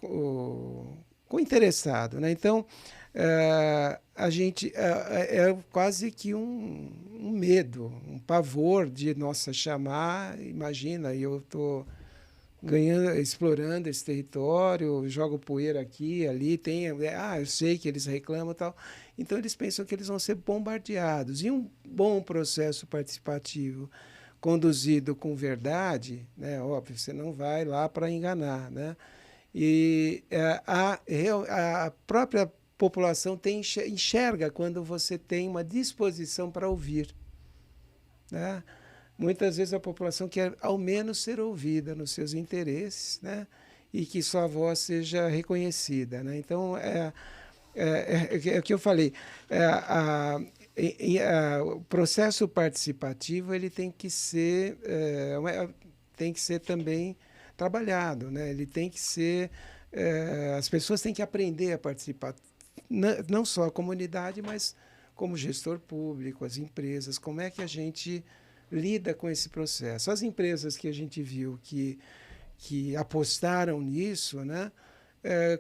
com o interessado, né? Então, a gente é quase que um medo, um pavor de, nossa, chamar, imagina, eu estou explorando esse território, jogo poeira aqui, ali, eu sei que eles reclamam e tal. Então, eles pensam que eles vão ser bombardeados. E um bom processo participativo conduzido com verdade, né? Óbvio, você não vai lá para enganar, né? E a própria população enxerga quando você tem uma disposição para ouvir, né? Muitas vezes a população quer, ao menos, ser ouvida nos seus interesses, né? E que sua voz seja reconhecida, né? Então, é o que eu falei. O processo participativo ele tem que ser, também trabalhado, né? Ele tem que ser... as pessoas têm que aprender a participar, não só a comunidade, mas como gestor público, as empresas, como é que a gente lida com esse processo. As empresas que a gente viu que apostaram nisso, né,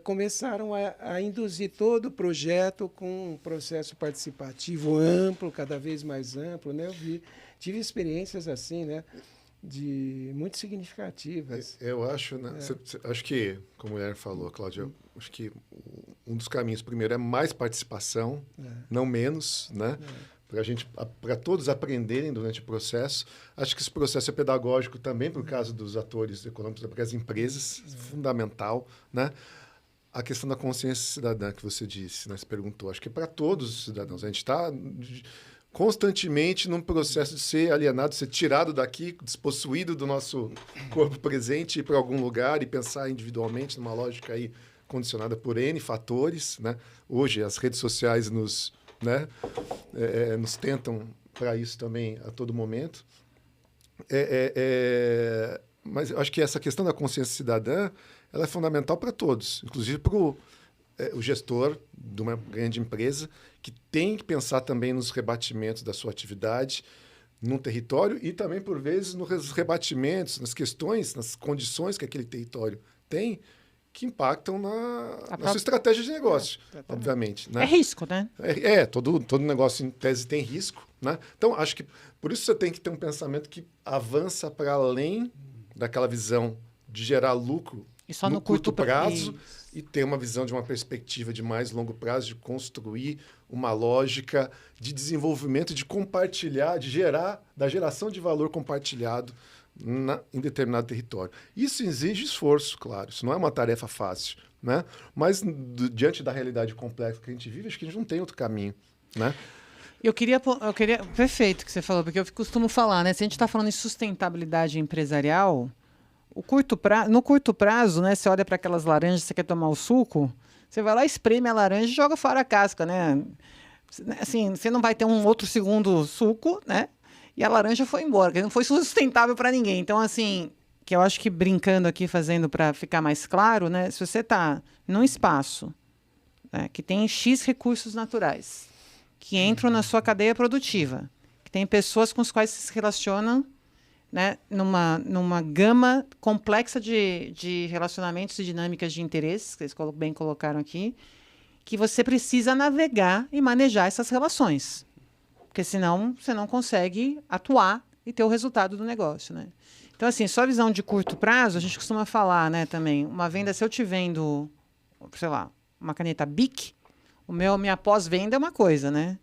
começaram a induzir todo o projeto com um processo participativo amplo, cada vez mais amplo, né? Tive experiências assim, né, muito significativas. Eu acho, né, acho que, como a Mulher falou, Cláudia, acho que um dos caminhos, primeiro, é mais participação, não menos, né? Para todos aprenderem durante o processo. Acho que esse processo é pedagógico também, por causa dos atores econômicos, para as empresas, fundamental, né? A questão da consciência cidadã que você disse, né? Você perguntou, acho que é para todos os cidadãos. A gente está constantemente num processo de ser alienado, ser tirado daqui, despossuído do nosso corpo presente, ir para algum lugar e pensar individualmente numa lógica aí condicionada por N fatores, né? Hoje, as redes sociais nos tentam para isso também a todo momento. Mas eu acho que essa questão da consciência cidadã ela é fundamental para todos, inclusive para o gestor de uma grande empresa, que tem que pensar também nos rebatimentos da sua atividade num território e também, por vezes, nos rebatimentos, nas questões, nas condições que aquele território tem, que impactam na sua estratégia de negócio, obviamente. Né? É risco, né? Todo negócio, em tese, tem risco. Né? Então, acho que por isso você tem que ter um pensamento que avança para além daquela visão de gerar lucro E só no curto prazo Isso. e ter uma visão de uma perspectiva de mais longo prazo, de construir uma lógica de desenvolvimento, de compartilhar, da geração de valor compartilhado em determinado território. Isso exige esforço, claro, isso não é uma tarefa fácil, né? Mas diante da realidade complexa que a gente vive, acho que a gente não tem outro caminho, né? Eu queria... Perfeito que você falou, porque eu costumo falar, né? Se a gente está falando em sustentabilidade empresarial... No curto prazo, né, você olha para aquelas laranjas, você quer tomar o suco, você vai lá, espreme a laranja e joga fora a casca, né? Assim, você não vai ter um outro segundo suco, né? E a laranja foi embora, que não foi sustentável para ninguém. Então, assim, que eu acho que brincando aqui, fazendo para ficar mais claro, né? Se você está num espaço, né, que tem X recursos naturais, que entram na sua cadeia produtiva, que tem pessoas com as quais você se relacionam, né, numa gama complexa de relacionamentos e dinâmicas de interesses, que vocês bem colocaram aqui, que você precisa navegar e manejar essas relações. Porque senão você não consegue atuar e ter o resultado do negócio, né? Então, assim, só visão de curto prazo, a gente costuma falar, né, também, uma venda, se eu te vendo, sei lá, uma caneta Bic, minha pós-venda é uma coisa, né?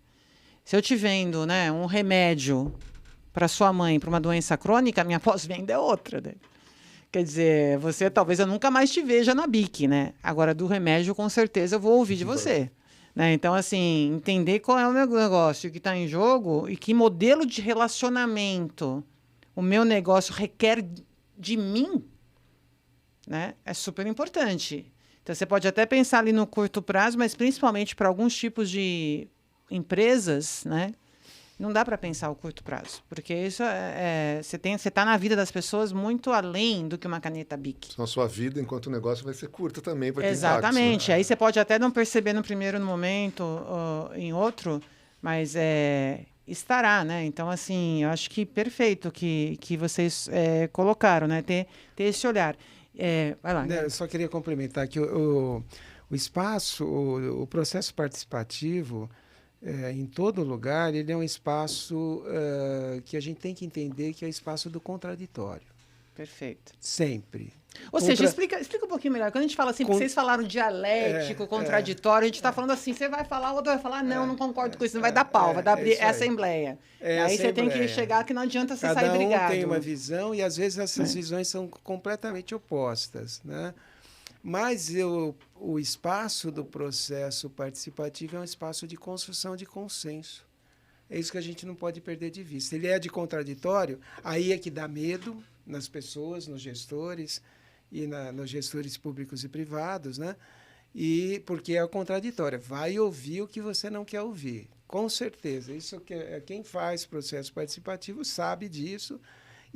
Se eu te vendo, né, um remédio para sua mãe, para uma doença crônica, a minha pós-venda é outra, né? Quer dizer, talvez eu nunca mais te veja na BIC, né? Agora, do remédio, com certeza, eu vou ouvir de você. Né? Então, assim, entender qual é o meu negócio que está em jogo e que modelo de relacionamento o meu negócio requer de mim, né? É super importante. Então, você pode até pensar ali no curto prazo, mas principalmente para alguns tipos de empresas, né? Não dá para pensar o curto prazo, porque isso você está na vida das pessoas muito além do que uma caneta Bic. A sua vida, enquanto o negócio, vai ser curta também. Vai ter Exatamente. impactos, né? Aí você pode até não perceber no primeiro momento, em outro, mas estará, né? Então, assim, eu acho que perfeito que vocês colocaram, né? Ter esse olhar. Vai lá. Eu só queria complementar que o espaço, o processo participativo, em todo lugar, ele é um espaço que a gente tem que entender que é o espaço do contraditório. Perfeito. Sempre. Ou seja, explica um pouquinho melhor. Quando a gente fala assim, porque vocês falaram dialético, contraditório, a gente está falando assim, você vai falar, o outro vai falar, não concordo com isso, não vai dar pau, vai dar assembleia. Aí você tem que chegar que não adianta você sair brigado. Cada um tem uma visão e às vezes essas visões são completamente opostas, né? Mas o espaço do processo participativo é um espaço de construção de consenso. É isso que a gente não pode perder de vista. Ele é de contraditório, aí é que dá medo nas pessoas, nos gestores e nos gestores públicos e privados, né? E porque é contraditório. Vai ouvir o que você não quer ouvir. Com certeza. Isso quem faz processo participativo sabe disso.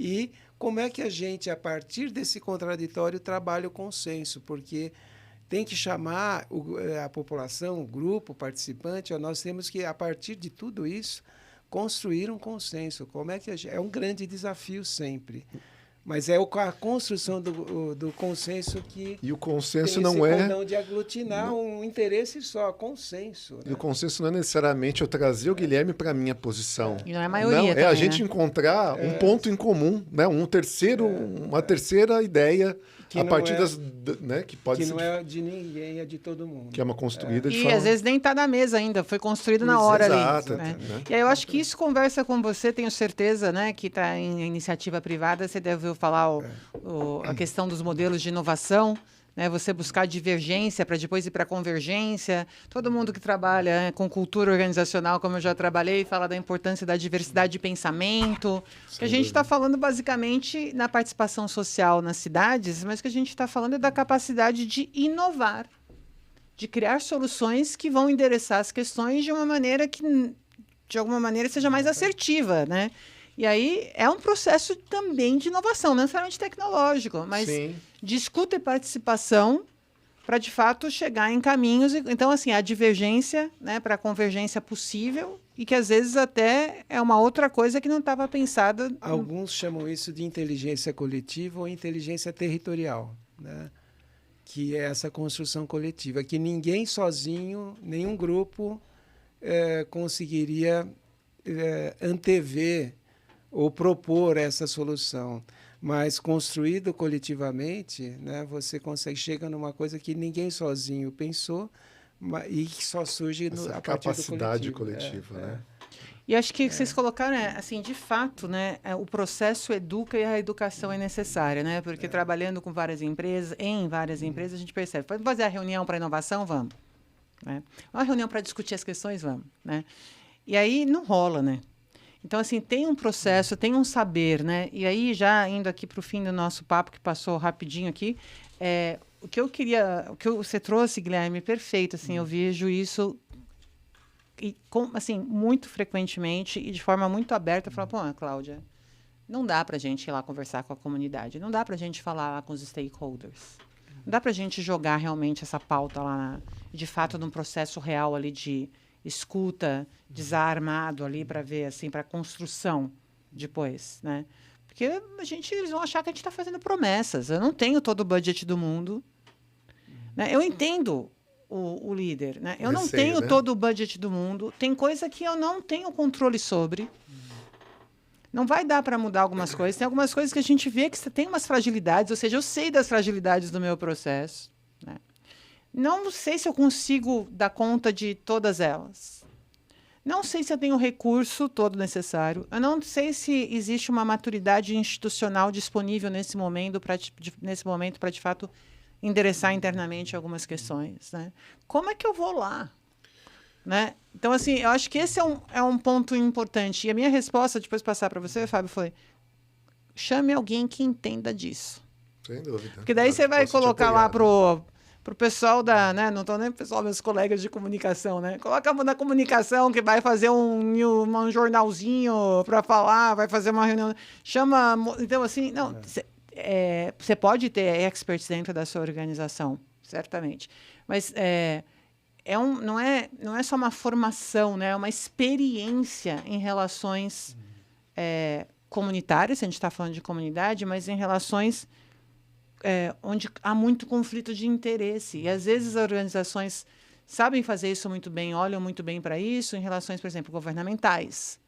E como é que a gente, a partir desse contraditório, trabalha o consenso? Porque tem que chamar a população, o grupo, o participante, nós temos que, a partir de tudo isso, construir um consenso. Como é que é um grande desafio sempre. Mas é a construção do consenso que e o consenso tem não esse cordão de aglutinar um interesse só, consenso. Né? E o consenso não é necessariamente eu trazer o Guilherme para a minha posição. E não é a maioria não, também, a gente né? encontrar um ponto em comum, né? Uma terceira ideia que a partir que pode que ser não é de ninguém, é de todo mundo. que é uma construída de E forma... às vezes nem está na mesa ainda, foi construído na hora Exato, ali. Né? Né? E aí eu acho que isso conversa com você, tenho certeza, né, que está em iniciativa privada, você deve falar a questão dos modelos de inovação, né, você buscar divergência para depois ir para convergência. Todo mundo que trabalha com cultura organizacional, como eu já trabalhei, fala da importância da diversidade de pensamento. Que a gente está falando basicamente na participação social nas cidades, mas que a gente está falando é da capacidade de inovar, de criar soluções que vão endereçar as questões de uma maneira que, de alguma maneira, seja mais assertiva, né? E aí é um processo também de inovação, não necessariamente tecnológico, mas de escuta e participação para, de fato, chegar em caminhos. Então, assim, a divergência, né, para a convergência possível e que, às vezes, até é uma outra coisa que não estava pensada. Alguns chamam isso de inteligência coletiva ou inteligência territorial, né? Que é essa construção coletiva, que ninguém sozinho, nenhum grupo conseguiria antever ou propor essa solução. mas construído coletivamente, né, você chega numa coisa que ninguém sozinho pensou e que só surge a partir do capacidade coletivo. coletiva, né? E acho que vocês colocaram, assim, de fato, né, o processo educa e a educação é necessária, né? Porque trabalhando com várias empresas, a gente percebe. Vamos fazer a reunião para inovação? Vamos. Né? Uma reunião para discutir as questões? Vamos. Né? E aí não rola, né? Então, assim, tem um processo, tem um saber, né? E aí, já indo aqui para o fim do nosso papo, que passou rapidinho aqui, o que você trouxe, Guilherme, perfeito, assim, eu vejo isso assim, muito frequentemente e de forma muito aberta, falar, pô, Cláudia, não dá para a gente ir lá conversar com a comunidade, não dá para a gente falar lá com os stakeholders, não dá para a gente jogar realmente essa pauta lá, de fato, num processo real ali de escuta, desarmado ali para ver, assim, para construção depois, né? Porque eles vão achar que a gente está fazendo promessas. Eu não tenho todo o budget do mundo, né? Eu entendo o líder, né? Eu não tenho todo o budget do mundo. Tem coisa que eu não tenho controle sobre. Não vai dar para mudar algumas coisas. Tem algumas coisas que a gente vê que você tem umas fragilidades, ou seja, eu sei das fragilidades do meu processo, né? Não sei se eu consigo dar conta de todas elas. Não sei se eu tenho o recurso todo necessário. Eu não sei se existe uma maturidade institucional disponível nesse momento para, de fato, endereçar internamente algumas questões, né? Como é que eu vou lá? Né? Então, assim, eu acho que esse é um ponto importante. E a minha resposta, depois de passar para você, Fábio, foi: chame alguém que entenda disso. Sem dúvida. Porque daí você vai colocar lá pro pessoal né? Não estou nem pro pessoal, meus colegas de comunicação, né? Coloca na comunicação que vai fazer um jornalzinho para falar, vai fazer uma reunião. Chama... Então, assim, não... Você pode ter experts dentro da sua organização, certamente. Mas não é só uma formação, né? É uma experiência em relações comunitárias, se a gente está falando de comunidade, mas em relações onde há muito conflito de interesse. E, às vezes, as organizações sabem fazer isso muito bem, olham muito bem para isso, em relações, por exemplo, governamentais,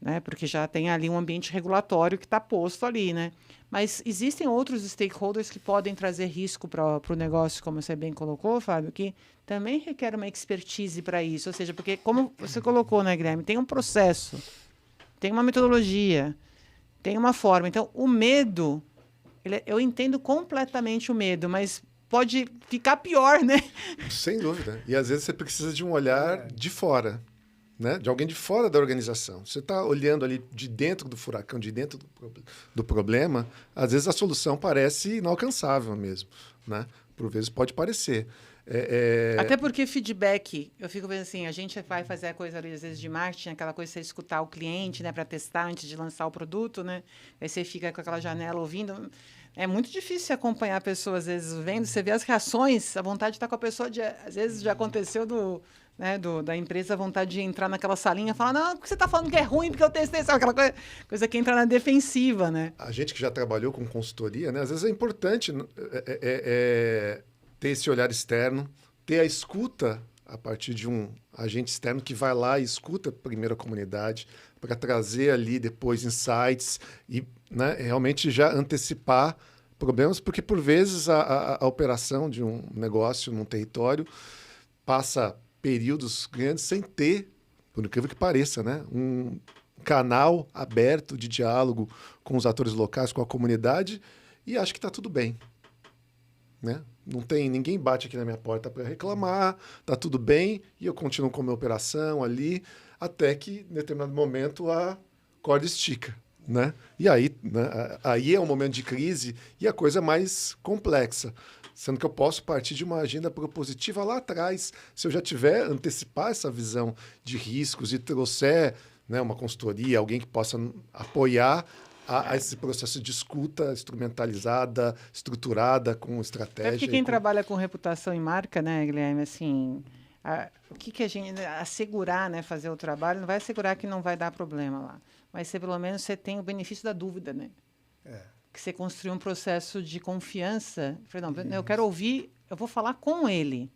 né? Porque já tem ali um ambiente regulatório que está posto ali, né? Mas existem outros stakeholders que podem trazer risco para o negócio, como você bem colocou, Fábio, que também requer uma expertise para isso. Ou seja, porque, como você colocou, né, Guilherme, tem um processo, tem uma metodologia, tem uma forma. Então, o medo, eu entendo completamente o medo, mas pode ficar pior, né? Sem dúvida. E, às vezes, você precisa de um olhar de fora, né? De alguém de fora da organização. Você está olhando ali de dentro do furacão, de dentro do problema, às vezes a solução parece inalcançável mesmo, né? Por vezes pode parecer. Até porque feedback, eu fico vendo assim, a gente vai fazer a coisa ali, às vezes, de marketing, aquela coisa de você escutar o cliente, né, para testar antes de lançar o produto, né? Aí você fica com aquela janela ouvindo. É muito difícil acompanhar a pessoa, às vezes, vendo, você vê as reações, a vontade de estar com a pessoa, às vezes já aconteceu da empresa, a vontade de entrar naquela salinha e falar, não, porque você está falando que é ruim, porque eu testei, sabe? Aquela coisa que entra na defensiva, né? A gente que já trabalhou com consultoria, né? Às vezes é importante ter esse olhar externo, ter a escuta a partir de um agente externo que vai lá e escuta primeiro a comunidade para trazer ali depois insights e, né, realmente já antecipar problemas, porque por vezes a operação de um negócio num território passa períodos grandes sem ter, por incrível que pareça, né, um canal aberto de diálogo com os atores locais, com a comunidade, e acho que está tudo bem, né? Ninguém bate aqui na minha porta para reclamar, está tudo bem, e eu continuo com a minha operação ali, até que, em determinado momento, a corda estica, né? E aí, né, aí é um momento de crise e a coisa é mais complexa. Sendo que eu posso partir de uma agenda propositiva lá atrás. Se eu já tiver antecipar essa visão de riscos e trouxer, né, uma consultoria, alguém que possa apoiar a esse processo de escuta instrumentalizada, estruturada, com estratégia. É porque quem trabalha com reputação e marca, né, Guilherme, assim, o que a gente assegurar, né, fazer o trabalho, não vai assegurar que não vai dar problema lá. Mas pelo menos você tem o benefício da dúvida, né? Que você construiu um processo de confiança. Eu falei, não, eu quero ouvir, eu vou falar com ele.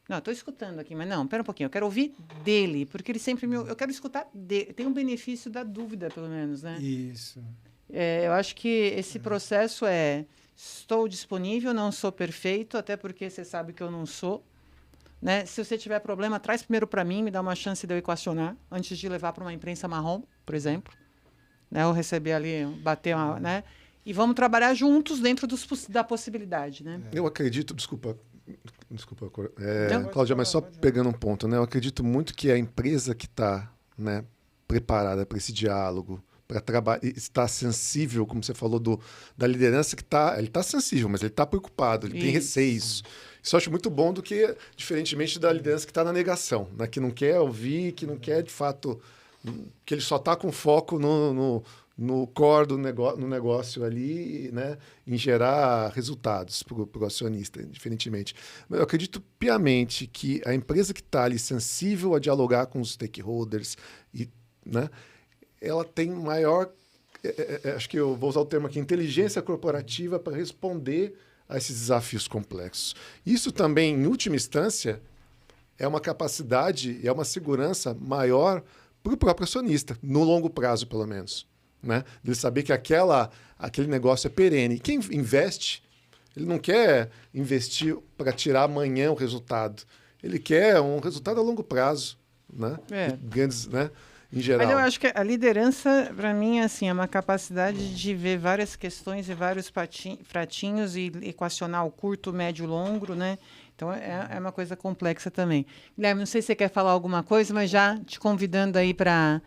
Não, estou escutando aqui, mas não, espera um pouquinho, eu quero ouvir dele, porque ele sempre eu quero escutar dele. Tem um benefício da dúvida, pelo menos, né? Isso. Eu acho que esse processo estou disponível, não sou perfeito, até porque você sabe que eu não sou. Né? Se você tiver problema, traz primeiro para mim, me dá uma chance de eu equacionar, antes de levar para uma imprensa marrom, por exemplo. Né? Ou receber ali, bater uma... Né? E vamos trabalhar juntos dentro da possibilidade. Né? Eu acredito, desculpa, Cláudia, mas só pegando um ponto, né? Eu acredito muito que a empresa que está, né, preparada para esse diálogo, para trabalhar, está sensível, como você falou, da liderança ele está sensível, mas ele está preocupado, ele tem receios. Isso eu acho muito bom do que, diferentemente da liderança que está na negação, né? Que não quer ouvir, que não quer, de fato, que ele só está com foco no core no negócio ali, né? Em gerar resultados para o acionista, diferentemente. Mas eu acredito piamente que a empresa que está ali sensível a dialogar com os stakeholders, né? Ela tem maior, acho que eu vou usar o termo aqui, inteligência corporativa para responder a esses desafios complexos. Isso também, em última instância, é uma capacidade e é uma segurança maior para o próprio acionista, no longo prazo, pelo menos. Né? De saber que aquele negócio é perene. E quem investe, ele não quer investir para tirar amanhã o resultado. Ele quer um resultado a longo prazo. Né? Grandes, né? Em geral. Mas eu acho que a liderança, para mim, assim, é uma capacidade de ver várias questões e vários pratinhos e equacionar o curto, médio e longo, né? Então, é uma coisa complexa também. Guilherme, não sei se você quer falar alguma coisa, mas já te convidando aí para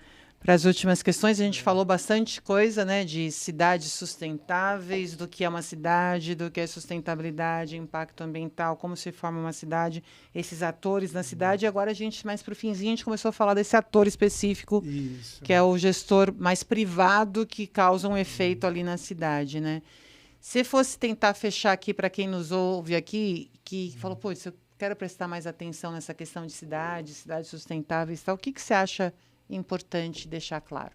as últimas questões. A gente falou bastante coisa, né, de cidades sustentáveis, do que é uma cidade, do que é sustentabilidade, impacto ambiental, como se forma uma cidade, esses atores na cidade. E agora, mais para o finzinho, a gente começou a falar desse ator específico, que é o gestor mais privado, que causa um efeito ali na cidade, né? Se fosse tentar fechar aqui para quem nos ouve aqui, que falou, pô, eu quero prestar mais atenção nessa questão de cidades sustentáveis e tal, o que você acha importante deixar claro?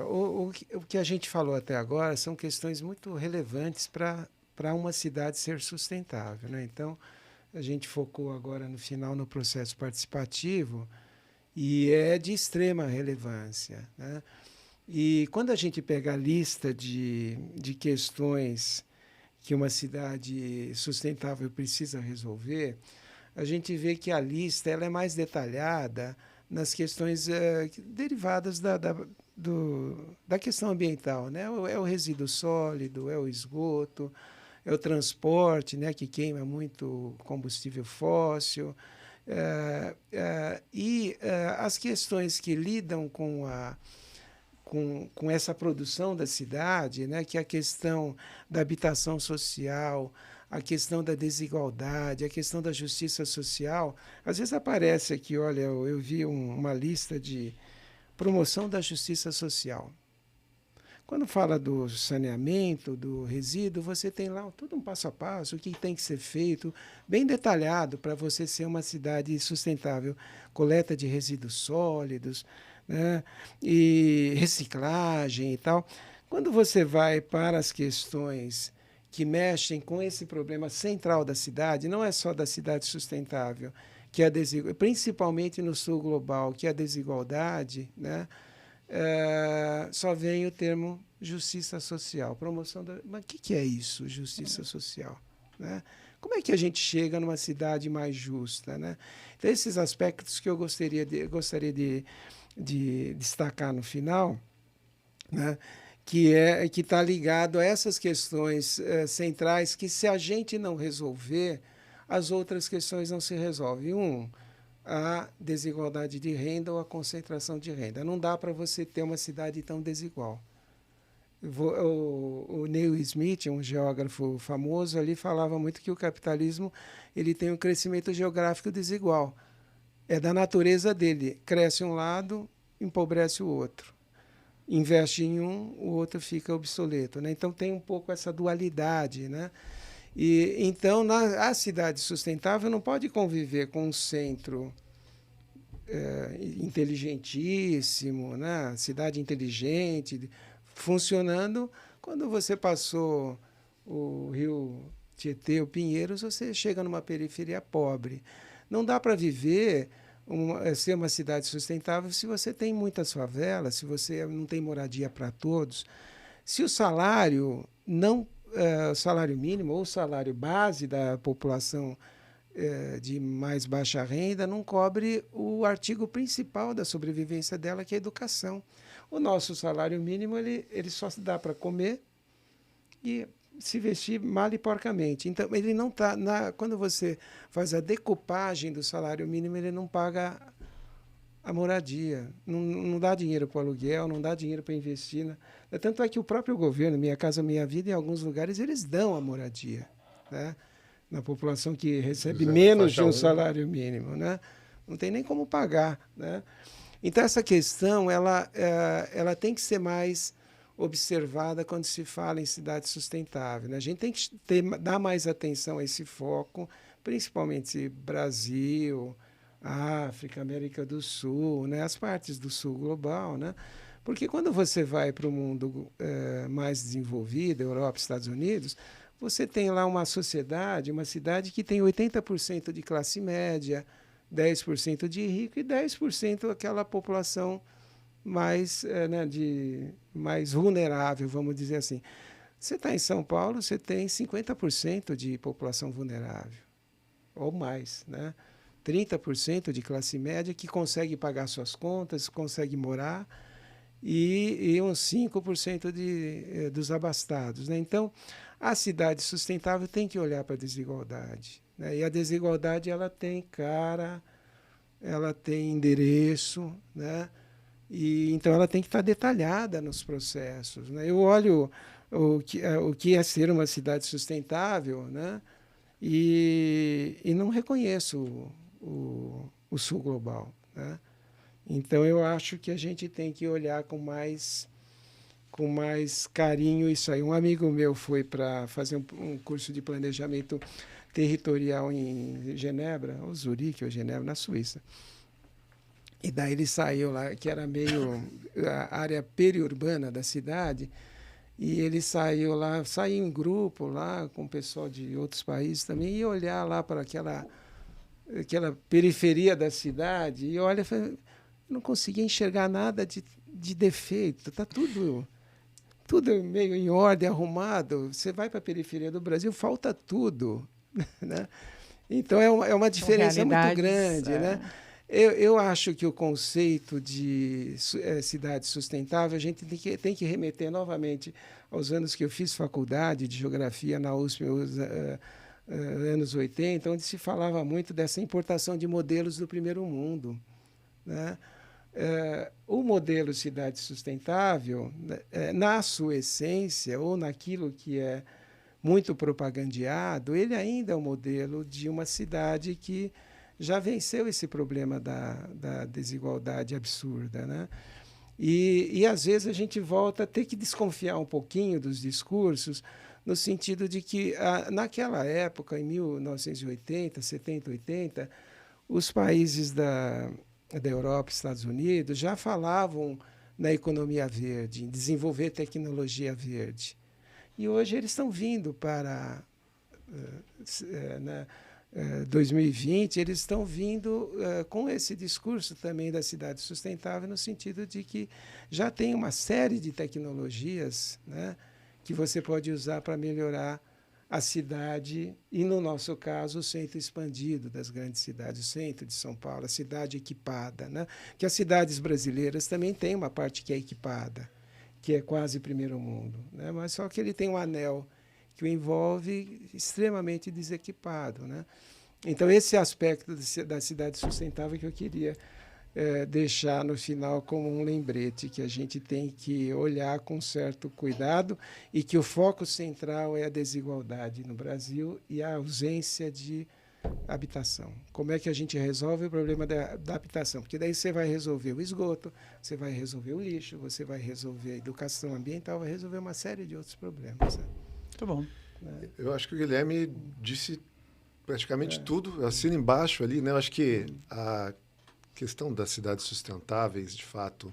O que a gente falou até agora são questões muito relevantes para uma cidade ser sustentável, né? Então, a gente focou agora no final no processo participativo e é de extrema relevância, né? E quando a gente pega a lista de questões que uma cidade sustentável precisa resolver, a gente vê que a lista ela é mais detalhada nas questões derivadas da questão ambiental, né? É o resíduo sólido, é o esgoto, é o transporte, né, que queima muito combustível fóssil, e as questões que lidam com essa produção da cidade, né, que é a questão da habitação social, a questão da desigualdade, a questão da justiça social. Às vezes aparece aqui, olha, eu vi uma lista de promoção da justiça social. Quando fala do saneamento, do resíduo, você tem lá todo um passo a passo, o que tem que ser feito, bem detalhado para você ser uma cidade sustentável. Coleta de resíduos sólidos, né, e reciclagem e tal. Quando você vai para as questões que mexem com esse problema central da cidade, não é só da cidade sustentável, que é principalmente no sul global, que é a desigualdade, né? Só vem o termo justiça social, promoção da... Mas o que é isso, justiça social? Né? Como é que a gente chega numa cidade mais justa? Né? Então, esses aspectos que eu gostaria de destacar no final, né? Que está ligado a essas questões centrais que, se a gente não resolver, as outras questões não se resolvem. A desigualdade de renda ou a concentração de renda. Não dá para você ter uma cidade tão desigual. O Neil Smith, um geógrafo famoso, ali falava muito que o capitalismo ele tem um crescimento geográfico desigual. É da natureza dele. Cresce um lado, empobrece o outro. Investe em um, o outro fica obsoleto, né? Então tem um pouco essa dualidade, né? E então a cidade sustentável não pode conviver com um centro inteligentíssimo, né? Cidade inteligente, funcionando. Quando você passou o Rio Tietê, o Pinheiros, você chega numa periferia pobre. Não dá para viver ser uma cidade sustentável se você tem muitas favelas, se você não tem moradia para todos, Se o salário não, o salário mínimo ou o salário base da população de mais baixa renda não cobre o artigo principal da sobrevivência dela, que é a educação. O nosso salário mínimo ele só se dá para comer e se vestir mal e porcamente. Então, ele não está. Quando você faz a decupagem do salário mínimo, ele não paga a moradia, não dá dinheiro para o aluguel, não dá dinheiro para investir. Tanto é que o próprio governo, Minha Casa Minha Vida, em alguns lugares, eles dão a moradia, né? Na população que recebe menos de um salário mínimo, né? Não tem nem como pagar, né? Então, essa questão ela tem que ser mais observada quando se fala em cidade sustentável, né? A gente tem que dar mais atenção a esse foco, principalmente Brasil, África, América do Sul, né? As partes do sul global, né? Porque quando você vai para o mundo mais desenvolvido, Europa, Estados Unidos, você tem lá uma sociedade, uma cidade que tem 80% de classe média, 10% de rico e 10% aquela população mais, mais vulnerável, vamos dizer assim. Você está em São Paulo, você tem 50% de população vulnerável, ou mais, né? 30% de classe média que consegue pagar suas contas, consegue morar, e uns 5% dos abastados, né? Então, a cidade sustentável tem que olhar para a desigualdade, né? E a desigualdade ela tem cara, ela tem endereço, né? E então ela tem que estar detalhada nos processos, né? Eu olho o que é ser uma cidade sustentável, né? E não reconheço o sul global, né? Então eu acho que a gente tem que olhar com mais carinho isso aí. Um amigo meu foi para fazer um curso de planejamento territorial em Genebra, ou Zurique ou Genebra, na Suíça. E daí ele saiu lá, que era meio a área periurbana da cidade, e ele saiu em grupo lá com o pessoal de outros países também, e olhar lá para aquela periferia da cidade, e olha, eu não conseguia enxergar nada de defeito, está tudo meio em ordem, arrumado. Você vai para a periferia do Brasil, falta tudo, né? Então, é uma diferença muito grande, né? Eu acho que o conceito de cidade sustentável, a gente tem que remeter novamente aos anos que eu fiz faculdade de geografia na USP, anos 80, onde se falava muito dessa importação de modelos do primeiro mundo, né? O modelo cidade sustentável, na sua essência, ou naquilo que é muito propagandeado, ele ainda é um modelo de uma cidade que já venceu esse problema da desigualdade absurda, né? E, às vezes, a gente volta a ter que desconfiar um pouquinho dos discursos, no sentido de que, naquela época, em 1980, 70, 80, os países da Europa, Estados Unidos, já falavam na economia verde, em desenvolver tecnologia verde. E hoje eles estão vindo para 2020, eles estão vindo com esse discurso também da cidade sustentável, no sentido de que já tem uma série de tecnologias, né, que você pode usar para melhorar a cidade e, no nosso caso, o centro expandido das grandes cidades, o centro de São Paulo, a cidade equipada, né? Que as cidades brasileiras também têm uma parte que é equipada, que é quase primeiro mundo, né? Mas só que ele tem um anel que o envolve extremamente desequipado, né? Então, esse aspecto da cidade sustentável que eu queria deixar no final como um lembrete, que a gente tem que olhar com certo cuidado e que o foco central é a desigualdade no Brasil e a ausência de habitação. Como é que a gente resolve o problema da habitação? Porque daí você vai resolver o esgoto, você vai resolver o lixo, você vai resolver a educação ambiental, vai resolver uma série de outros problemas. Muito bom. Eu acho que o Guilherme disse praticamente tudo. Eu assino embaixo ali, né? Eu acho que a questão das cidades sustentáveis, de fato,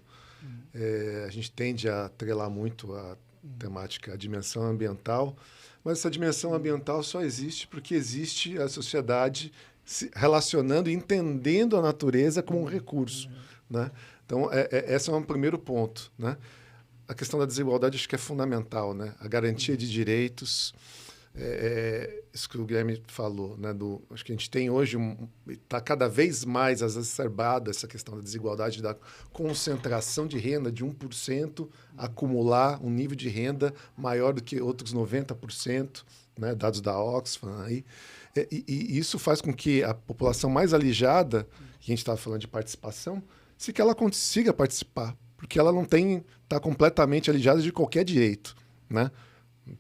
a gente tende a atrelar muito a temática, a dimensão ambiental, mas essa dimensão ambiental só existe porque existe a sociedade se relacionando e entendendo a natureza como um recurso, né? Então, esse é um primeiro ponto, né? a questão da desigualdade acho que é fundamental, né? A garantia de direitos, isso que o Guilherme falou, né? Acho que a gente tem hoje, está cada vez mais exacerbada essa questão da desigualdade, da concentração de renda de 1% acumular um nível de renda maior do que outros 90%, né? Dados da Oxfam aí. E isso faz com que a população mais alijada, que a gente estava falando de participação, se que ela consiga participar, porque ela não está completamente alijada de qualquer direito, né?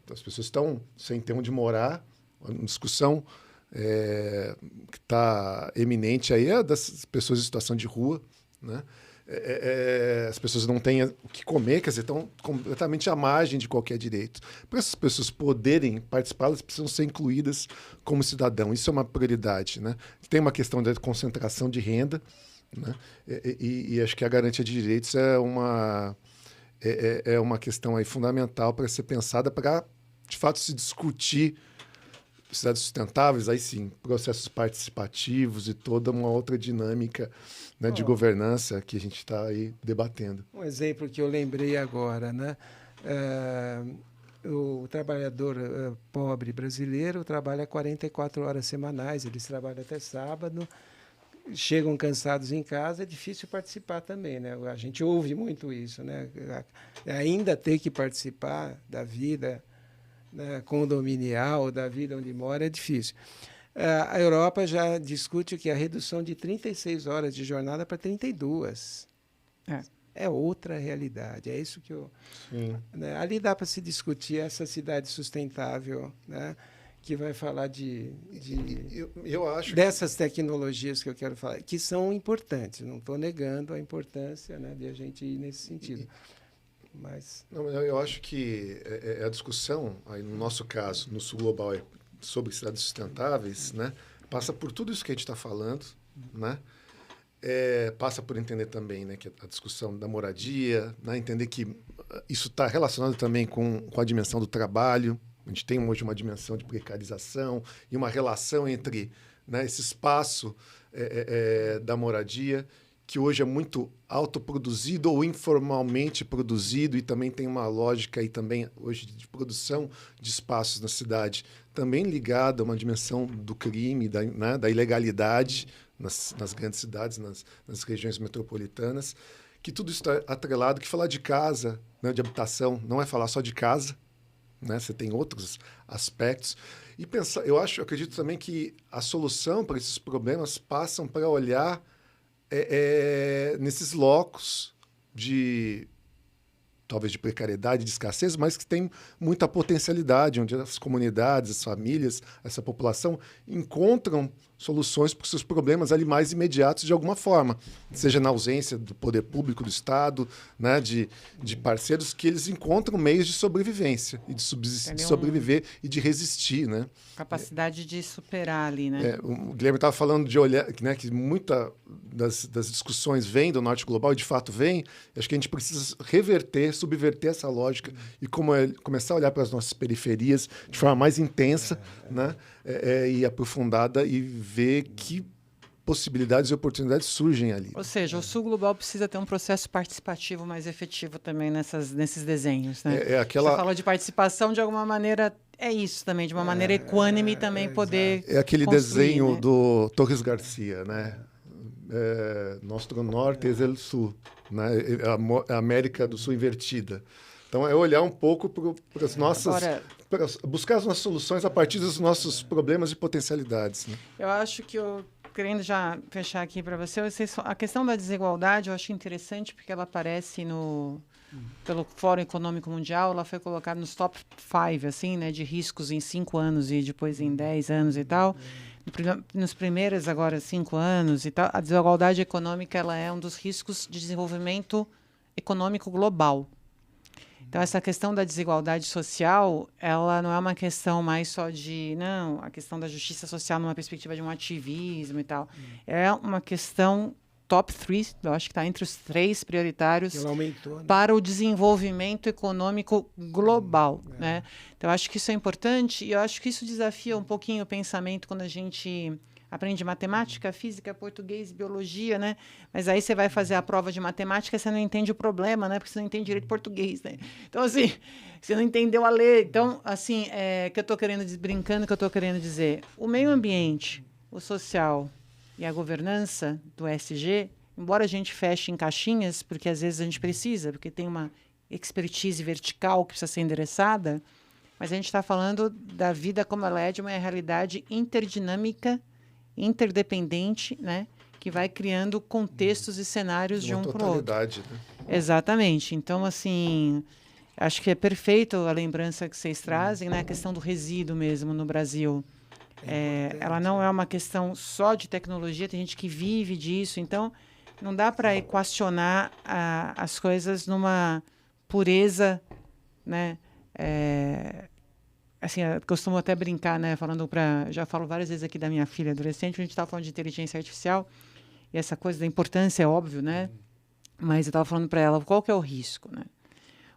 As pessoas estão sem ter onde morar. Uma discussão que está eminente aí é das pessoas em situação de rua, né? As pessoas não têm o que comer, quer dizer, estão completamente à margem de qualquer direito. Para essas pessoas poderem participar, elas precisam ser incluídas como cidadão. Isso é uma prioridade, né? Tem uma questão de concentração de renda, né? E acho que a garantia de direitos é uma questão aí fundamental para ser pensada, para, de fato, se discutir cidades sustentáveis, aí sim, processos participativos e toda uma outra dinâmica, né, de governança que a gente está aí debatendo. Um exemplo que eu lembrei agora, né? O trabalhador pobre brasileiro trabalha 44 horas semanais, eles trabalham até sábado, chegam cansados em casa, é difícil participar também, né? A gente ouve muito isso, né? Ainda ter que participar da vida, né, condominial, da vida onde mora, é difícil. A Europa já discute que a redução de 36 horas de jornada para 32. É outra realidade. É isso que eu... Né, ali dá para se discutir essa cidade sustentável, né, que vai falar eu acho dessas tecnologias que eu quero falar, que são importantes. Não estou negando a importância, né, de a gente ir nesse sentido. Mas... Não, eu acho que a discussão, aí no nosso caso, no Sul Global, sobre cidades sustentáveis, né, passa por tudo isso que a gente está falando, né? Passa por entender também, né, que a discussão da moradia, né, entender que isso está relacionado também com a dimensão do trabalho. A gente tem hoje uma dimensão de precarização e uma relação entre, né, esse espaço da moradia, que hoje é muito autoproduzido ou informalmente produzido, e também tem uma lógica aí também hoje de produção de espaços na cidade, também ligada a uma dimensão do crime, da ilegalidade nas grandes cidades, nas regiões metropolitanas, que tudo isso está atrelado, que falar de casa, né, de habitação, não é falar só de casa, né? Você tem outros aspectos. E pensar, eu acredito também que a solução para esses problemas passam para olhar nesses locos talvez de precariedade, de escassez, mas que tem muita potencialidade, onde as comunidades, as famílias, essa população encontram soluções para os seus problemas ali mais imediatos de alguma forma, seja na ausência do poder público, do Estado, né, de parceiros, que eles encontram meios de sobrevivência e de sobreviver e de resistir, né? Capacidade de superar ali, né? O Guilherme estava falando de olhar, né, que muita das discussões vem do Norte Global, e de fato vem. Acho que a gente precisa subverter essa lógica e começar a olhar para as nossas periferias de forma mais intensa, né, e aprofundada, e ver que possibilidades e oportunidades surgem ali. Ou seja, o Sul Global precisa ter um processo participativo mais efetivo também nesses desenhos, né? Você falou de participação, de alguma maneira, é isso também, de uma maneira equânime também poder aquele construir, desenho, né, do Torres Garcia, né? Nostro Norte es el Sul, né? A América do Sul invertida. Então, é olhar um pouco para as nossas... buscar as nossas soluções a partir dos nossos problemas e potencialidades, né? Eu acho que querendo já fechar aqui para você, a questão da desigualdade eu acho interessante porque ela aparece pelo Fórum Econômico Mundial, ela foi colocada nos top 5, assim, né, de riscos em 5 anos e depois em 10 anos e tal. Nos primeiros, agora, 5 anos e tal, a desigualdade econômica ela é um dos riscos de desenvolvimento econômico global. Então, essa questão da desigualdade social, ela não é uma questão mais só a questão da justiça social numa perspectiva de um ativismo e tal. É uma questão top 3, eu acho que está entre os 3 prioritários para o desenvolvimento econômico global, né? Então, eu acho que isso é importante e eu acho que isso desafia um pouquinho o pensamento quando a gente aprende matemática, física, português, biologia, né? Mas aí você vai fazer a prova de matemática, você não entende o problema, né? Porque você não entende direito português, né? Então, assim, você não entendeu a ler. Então, assim, que eu estou querendo, brincando, que eu estou querendo dizer, o meio ambiente, o social e a governança do ESG, embora a gente feche em caixinhas, porque às vezes a gente precisa, porque tem uma expertise vertical que precisa ser endereçada, mas a gente está falando da vida como ela é, de uma realidade interdinâmica, interdependente, né? Que vai criando contextos e cenários de um para o outro. Né? Exatamente. Então, assim, acho que é perfeito a lembrança que vocês trazem, né? A questão do resíduo mesmo no Brasil. Ela não é uma questão só de tecnologia, tem gente que vive disso, então não dá para equacionar as coisas numa pureza, né? Assim, eu costumo até brincar, né? Já falo várias vezes aqui da minha filha adolescente, a gente estava falando de inteligência artificial, e essa coisa da importância é óbvio, né? Mas eu estava falando para ela, qual que é o risco, né?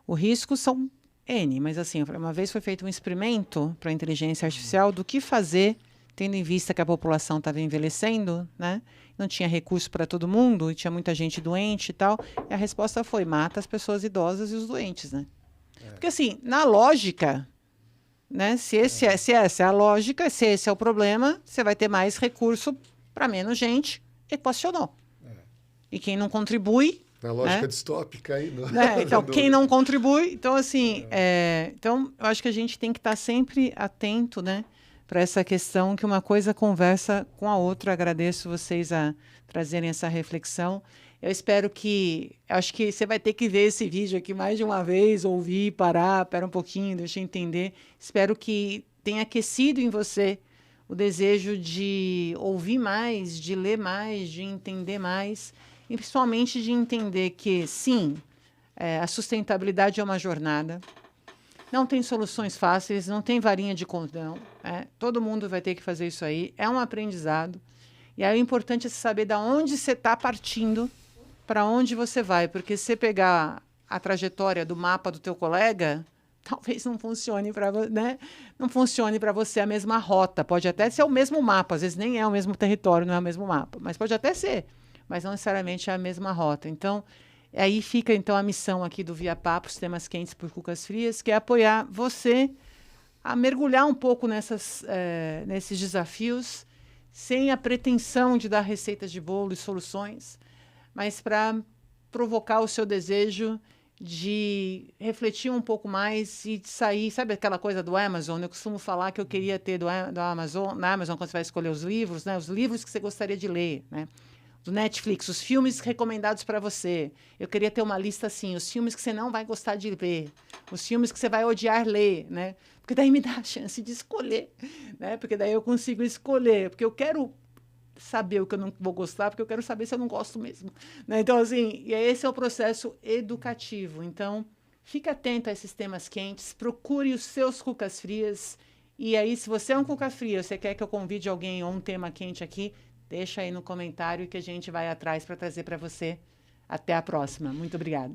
O risco são N, mas assim, uma vez foi feito um experimento para a inteligência artificial do que fazer, tendo em vista que a população estava envelhecendo, né? Não tinha recurso para todo mundo, e tinha muita gente doente e tal, e a resposta foi, mata as pessoas idosas e os doentes, né? Porque assim, na lógica, né? Se essa é a lógica, se esse é o problema, você vai ter mais recurso para menos gente, equacionou. E quem não contribui... Na lógica distópica aí. Então, quem não contribui... Então, assim, então, eu acho que a gente tem que estar sempre atento, né? Para essa questão que uma coisa conversa com a outra. Agradeço vocês a trazerem essa reflexão. Eu espero que... Acho que você vai ter que ver esse vídeo aqui mais de uma vez, ouvir, parar, espera um pouquinho, deixa eu entender. Espero que tenha aquecido em você o desejo de ouvir mais, de ler mais, de entender mais, e principalmente de entender que, sim, a sustentabilidade é uma jornada, não tem soluções fáceis, não tem varinha de condão, todo mundo vai ter que fazer isso aí, é um aprendizado, e aí o importante é saber de onde você está partindo, para onde você vai, porque se você pegar a trajetória do mapa do teu colega, talvez não funcione para, né? Não funcione para você a mesma rota, pode até ser o mesmo mapa, às vezes nem é o mesmo território, não é o mesmo mapa, mas pode até ser, mas não necessariamente é a mesma rota. Então, aí fica então a missão aqui do Via Papos, temas quentes por cucas frias, que é apoiar você a mergulhar um pouco nesses desafios, sem a pretensão de dar receitas de bolo e soluções, mas para provocar o seu desejo de refletir um pouco mais e de sair, sabe aquela coisa do Amazon? Eu costumo falar que eu queria ter do Amazon, na Amazon, quando você vai escolher os livros, né? Os livros que você gostaria de ler, né? Do Netflix, os filmes recomendados para você. Eu queria ter uma lista assim, os filmes que você não vai gostar de ver, os filmes que você vai odiar ler, né? Porque daí me dá a chance de escolher, né? Porque daí eu consigo escolher, porque eu quero saber o que eu não vou gostar, porque eu quero saber se eu não gosto mesmo, né? Então, assim, e esse é o processo educativo. Então, fique atento a esses temas quentes, procure os seus cucas frias, e aí, se você é um cuca fria, você quer que eu convide alguém ou um tema quente aqui, deixa aí no comentário que a gente vai atrás para trazer para você. Até a próxima. Muito obrigada.